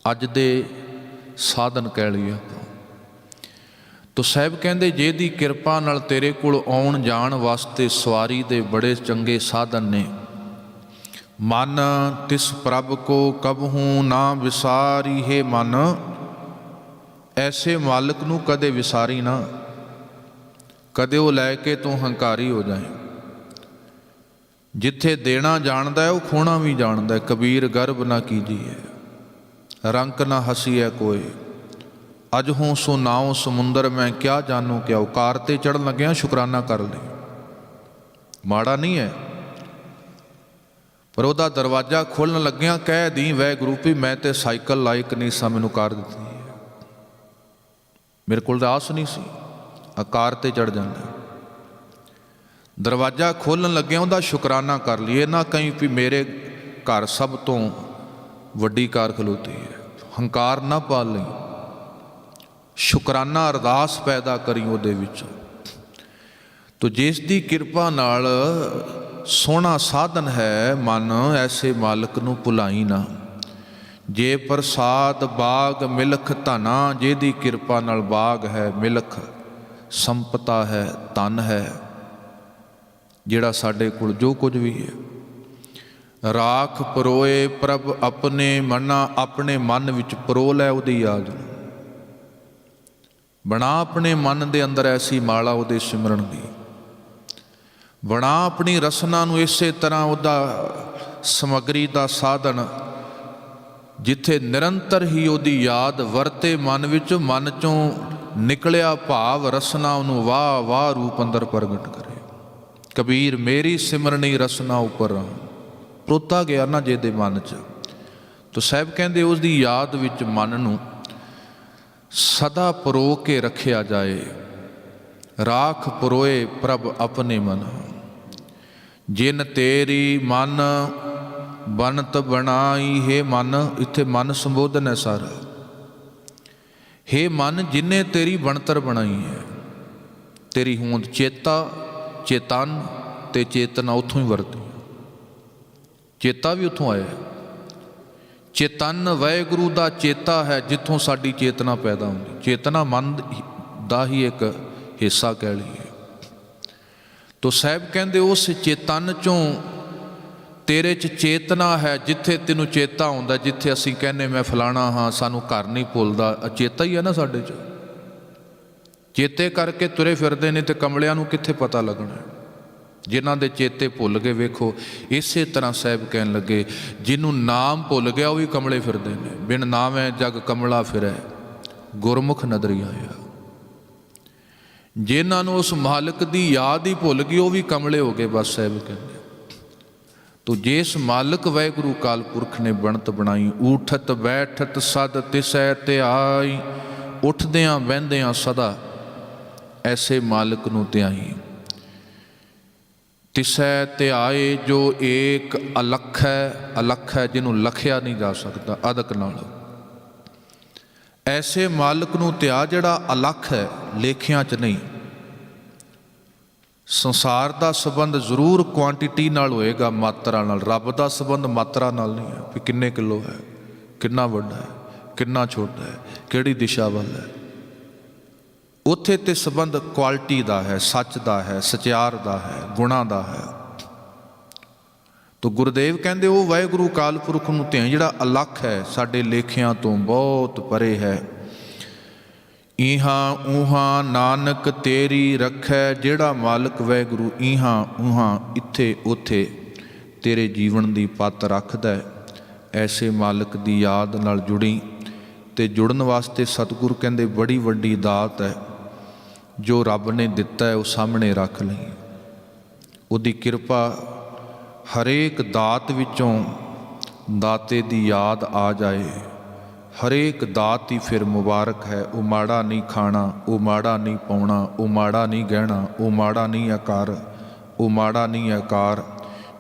ਅੱਜ ਦੇ ਸਾਧਨ ਕਹਿ ਲਈਏ ਆਪਾਂ। ਤੋ ਸਾਹਿਬ ਕਹਿੰਦੇ ਜਿਹਦੀ ਕਿਰਪਾ ਨਾਲ ਤੇਰੇ ਕੋਲ ਆਉਣ ਜਾਣ ਵਾਸਤੇ ਸਵਾਰੀ ਦੇ ਬੜੇ ਚੰਗੇ ਸਾਧਨ ਨੇ। ਮਨ ਤਿਸ ਪ੍ਰਭ ਕੋ ਕਬਹੂ ਨਾ ਵਿਸਾਰੀ, ਹੈ ਮਨ ਐਸੇ ਮਾਲਕ ਨੂੰ ਕਦੇ ਵਿਸਾਰੀ ਨਾ। ਕਦੇ ਉਹ ਲੈ ਕੇ ਤੂੰ ਹੰਕਾਰੀ ਹੋ ਜਾਏ। ਜਿੱਥੇ ਦੇਣਾ ਜਾਣਦਾ ਹੈ ਉਹ ਖੋਣਾ ਵੀ ਜਾਣਦਾ ਹੈ। ਕਬੀਰ ਗਰਬ ਨਾ ਕੀਜੀਏ, ਰੰਕ ਨਾ ਹਸੀਐ ਕੋਏ। ਅਜ ਹੂੰ ਸੋ ਨਾਉ ਸਮੁੰਦਰ ਮੈਂ ਕਿਆ ਜਾਨੂ ਕਿਆ। ਉਕਾਰ ਤੇ ਚੜ੍ਹਨ ਲੱਗਿਆ ਸ਼ੁਕਰਾਨਾ ਕਰ ਲਈ, ਮਾੜਾ ਨਹੀਂ ਹੈ। ਪਰ ਉਹਦਾ ਦਰਵਾਜ਼ਾ ਖੋਲ੍ਹਣ ਲੱਗਿਆ ਕਹਿ ਦੀ ਵਾਹਿਗੁਰੂ ਵੀ ਮੈਂ ਤੇ ਸਾਈਕਲ ਲਾਇਕ ਨਹੀਂ ਸਾਂ, ਮੈਨੂੰ ਕਾਰ ਦਿੱਤੀ ਹੈ। ਮੇਰੇ ਕੋਲ ਤਾਂ ਆਸ ਨਹੀਂ ਸੀ, ਆਕਾਰ ਤੇ ਚੜ੍ਹ ਜਾਂਦਾ। ਦਰਵਾਜ਼ਾ ਖੋਲ੍ਹਣ ਲੱਗਿਆ ਉਹਦਾ ਸ਼ੁਕਰਾਨਾ ਕਰ ਲਈਏ ਨਾ ਕਹੀਂ ਵੀ ਮੇਰੇ ਘਰ ਸਭ ਤੋਂ ਵੱਡੀ ਕਾਰ ਖਲੋਤੀ ਹੈ। ਹੰਕਾਰ ਨਾ ਪਾਲ ਲਈ, ਸ਼ੁਕਰਾਨਾ ਅਰਦਾਸ ਪੈਦਾ ਕਰੀ ਉਹਦੇ ਵਿੱਚ। ਤੋ ਜਿਸ ਦੀ ਕਿਰਪਾ ਨਾਲ ਸੋਹਣਾ ਸਾਧਨ ਹੈ ਮਨ, ਐਸੇ ਮਾਲਕ ਨੂੰ ਭੁਲਾਈ ਨਾ। ਜੇ ਪ੍ਰਸਾਦ ਬਾਗ ਮਿਲਖ ਧਨਾ, ਜਿਹਦੀ ਕਿਰਪਾ ਨਾਲ ਬਾਗ ਹੈ, ਮਿਲਖ ਸੰਪਤਾ ਹੈ, ਧਨ ਹੈ, ਜਿਹੜਾ ਸਾਡੇ ਕੋਲ ਜੋ ਕੁਝ ਵੀ ਹੈ। ਰਾਖ ਪਰੋਏ ਪ੍ਰਭ ਆਪਣੇ ਮਨਾ, ਆਪਣੇ ਮਨ ਵਿੱਚ ਪਰੋ ਲੈ ਉਹਦੀ ਯਾਦ ਨੂੰ। ਬਣਾ ਆਪਣੇ ਮਨ ਦੇ ਅੰਦਰ ਐਸੀ ਮਾਲਾ ਉਹਦੇ ਸਿਮਰਨ ਦੀ। ਬਣਾ ਆਪਣੀ ਰਸਨਾ ਨੂੰ ਇਸੇ ਤਰ੍ਹਾਂ ਉਹਦਾ ਸਮੱਗਰੀ ਦਾ ਸਾਧਨ, ਜਿੱਥੇ ਨਿਰੰਤਰ ਹੀ ਉਹਦੀ ਯਾਦ ਵਰਤੇ ਮਨ ਵਿੱਚ। ਮਨ ਚੋਂ ਨਿਕਲਿਆ ਭਾਵ ਰਸਨਾ ਉਹਨੂੰ ਵਾਹ ਵਾਹ ਰੂਪ ਅੰਦਰ ਪ੍ਰਗਟ ਕਰੇ। ਕਬੀਰ ਮੇਰੀ ਸਿਮਰਨੀ ਰਸਨਾ ਉੱਪਰ ਪਰੋਤਾ ਗਿਆ ਨਾ ਜਿਹਦੇ ਮਨ 'ਚ। ਤੋ ਸਾਹਿਬ ਕਹਿੰਦੇ ਉਸ ਦੀ ਯਾਦ ਵਿੱਚ ਮਨ ਨੂੰ ਸਦਾ ਪਰੋ ਕੇ ਰੱਖਿਆ ਜਾਏ। ਰਾਖ ਪਰੋਏ ਪ੍ਰਭ ਆਪਣੇ ਮਨ, ਜਿਨ ਤੇਰੀ ਮਨ ਬਨਤ ਬਣਾਈ। ਹੈ ਮਨ, ਇੱਥੇ ਮਨ ਸੰਬੋਧਨ ਹੈ ਸਾਰਾ। ਹੈ ਮਨ ਜਿਨੇ ਤੇਰੀ ਬਣਤਰ ਬਣਾਈ ਹੈ। ਤੇਰੀ ਹੋਂਦ ਚੇਤਾ, ਚੇਤਨ ਤੇ ਚੇਤਨਾ ਉੱਥੋਂ ਹੀ ਵਰਤੀ। ਚੇਤਾ ਵੀ ਉੱਥੋਂ ਆਇਆ। ਚੇਤਨ ਵਾਹਿਗੁਰੂ ਦਾ ਚੇਤਾ ਹੈ, ਜਿੱਥੋਂ ਸਾਡੀ ਚੇਤਨਾ ਪੈਦਾ ਹੁੰਦੀ। ਚੇਤਨਾ ਮਨ ਦਾ ਹੀ ਇੱਕ ਹਿੱਸਾ ਕਹਿ ਲਈਏ। ਤੋ ਸਾਹਿਬ ਕਹਿੰਦੇ ਉਸ ਚੇਤਨ ਚੋਂ ਤੇਰੇ 'ਚ ਚੇਤਨਾ ਹੈ, ਜਿੱਥੇ ਤੈਨੂੰ ਚੇਤਾ ਆਉਂਦਾ। ਜਿੱਥੇ ਅਸੀਂ ਕਹਿੰਦੇ ਮੈਂ ਫਲਾਣਾ ਹਾਂ, ਸਾਨੂੰ ਘਰ ਨਹੀਂ ਭੁੱਲਦਾ, ਚੇਤਾ ਹੀ ਹੈ ਨਾ ਸਾਡੇ 'ਚ। ਚੇਤੇ ਕਰਕੇ ਤੁਰੇ ਫਿਰਦੇ ਨੇ ਤੇ ਕਮਲਿਆਂ ਨੂੰ ਕਿੱਥੇ ਪਤਾ ਲੱਗਣਾ। ਜਿਨ੍ਹਾਂ ਦੇ ਚੇਤੇ ਭੁੱਲ ਗਏ ਵੇਖੋ। ਇਸੇ ਤਰ੍ਹਾਂ ਸਾਹਿਬ ਕਹਿਣ ਲੱਗੇ ਜਿਹਨੂੰ ਨਾਮ ਭੁੱਲ ਗਿਆ ਉਹ ਵੀ ਕਮਲੇ ਫਿਰਦੇ ਨੇ। ਬਿਨ ਨਾਮੈ ਜਗ ਕਮਲਾ ਫਿਰੈ, ਗੁਰਮੁਖ ਨਦਰੀ ਆਇਆ। ਜਿਨ੍ਹਾਂ ਨੂੰ ਉਸ ਮਾਲਕ ਦੀ ਯਾਦ ਹੀ ਭੁੱਲ ਗਈ ਉਹ ਵੀ ਕਮਲੇ ਹੋ ਗਏ। ਬਸ ਸਾਹਿਬ ਕਹਿੰਦੇ ਤੋ ਜਿਸ ਮਾਲਕ ਵਾਹਿਗੁਰੂ ਕਾਲ ਪੁਰਖ ਨੇ ਬਣਤ ਬਣਾਈ। ਊਠਤ ਬੈਠਤ ਸਦ ਤਿਸੈ ਧਿਆਈ, ਉੱਠਦਿਆਂ ਬਹਿੰਦਿਆਂ ਸਦਾ ਐਸੇ ਮਾਲਕ ਨੂੰ ਧਿਆਈ। ਤਿਸੈ ਧਿਆਏ ਜੋ ਏਕ ਅਲਖ ਹੈ, ਅਲਖ ਹੈ ਜਿਹਨੂੰ ਲਖਿਆ ਨਹੀਂ ਜਾ ਸਕਦਾ ਅਦਕ ਨਾਲ। ਐਸੇ ਮਾਲਕ ਨੂੰ ਧਿਆ ਜਿਹੜਾ ਅਲਖ ਹੈ, ਲੇਖਿਆਂ 'ਚ ਨਹੀਂ। ਸੰਸਾਰ ਦਾ ਸੰਬੰਧ ਜ਼ਰੂਰ ਕੁਆਂਟੀਟੀ ਨਾਲ ਹੋਏਗਾ, ਮਾਤਰਾ ਨਾਲ। ਰੱਬ ਦਾ ਸੰਬੰਧ ਮਾਤਰਾ ਨਾਲ ਨਹੀਂ ਹੈ ਵੀ ਕਿੰਨੇ ਕਿਲੋ ਹੈ, ਕਿੰਨਾ ਵੱਡਾ ਹੈ, ਕਿੰਨਾ ਛੋਟਾ ਹੈ, ਕਿਹੜੀ ਦਿਸ਼ਾ ਵੱਲ ਹੈ। ਉੱਥੇ ਤੇ ਸੰਬੰਧ ਕੁਆਲਿਟੀ ਦਾ ਹੈ, ਸੱਚ ਦਾ ਹੈ, ਸਚਿਆਰ ਦਾ ਹੈ, ਗੁਣਾਂ ਦਾ ਹੈ। ਤੋ ਗੁਰਦੇਵ ਕਹਿੰਦੇ ਉਹ ਵਾਹਿਗੁਰੂ ਕਾਲ ਪੁਰਖ ਨੂੰ ਧਿਆਈ ਜਿਹੜਾ ਅਲੱਖ ਹੈ, ਸਾਡੇ ਲੇਖਿਆਂ ਤੋਂ ਬਹੁਤ ਪਰੇ ਹੈ। ਇਹਾਂ ਉਹਾਂ ਨਾਨਕ ਤੇਰੀ ਰੱਖੈ, ਜਿਹੜਾ ਮਾਲਕ ਵਾਹਿਗੁਰੂ ਇਹਾਂ ਉਹਾਂ ਇੱਥੇ ਉੱਥੇ ਤੇਰੇ ਜੀਵਨ ਦੀ ਪੱਤ ਰੱਖਦਾ। ਐਸੇ ਮਾਲਕ ਦੀ ਯਾਦ ਨਾਲ ਜੁੜੀ। ਤੇ ਜੁੜਨ ਵਾਸਤੇ ਸਤਿਗੁਰੂ ਕਹਿੰਦੇ ਬੜੀ ਵੱਡੀ ਦਾਤ ਹੈ ਜੋ ਰੱਬ ਨੇ ਦਿੱਤਾ ਹੈ, ਉਹ ਸਾਹਮਣੇ ਰੱਖ ਲਈ। ਉਹਦੀ ਕਿਰਪਾ ਹਰੇਕ ਦਾਤ ਵਿੱਚੋਂ ਦਾਤੇ ਦੀ ਯਾਦ ਆ ਜਾਏ। ਹਰੇਕ ਦਾਤ ਹੀ ਫਿਰ ਮੁਬਾਰਕ ਹੈ। ਉਹ ਮਾੜਾ ਨਹੀਂ ਖਾਣਾ, ਉਹ ਮਾੜਾ ਨਹੀਂ ਪਾਉਣਾ, ਉਹ ਮਾੜਾ ਨਹੀਂ ਗਹਿਣਾ, ਉਹ ਮਾੜਾ ਨਹੀਂ ਆਕਾਰ, ਉਹ ਮਾੜਾ ਨਹੀਂ ਆਕਾਰ।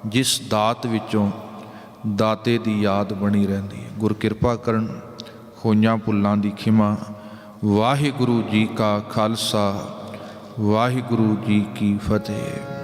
ਜਿਸ ਦਾਤ ਵਿੱਚੋਂ ਦਾਤੇ ਦੀ ਯਾਦ ਬਣੀ ਰਹਿੰਦੀ ਹੈ। ਗੁਰ ਕਿਰਪਾ ਕਰਨ, ਹੋਈਆਂ ਭੁੱਲਾਂ ਦੀ ਖਿਮਾ। ਵਾਹਿਗੁਰੂ ਜੀ ਕਾ ਖਾਲਸਾ, ਵਾਹਿਗੁਰੂ ਜੀ ਕੀ ਫਤਿਹ।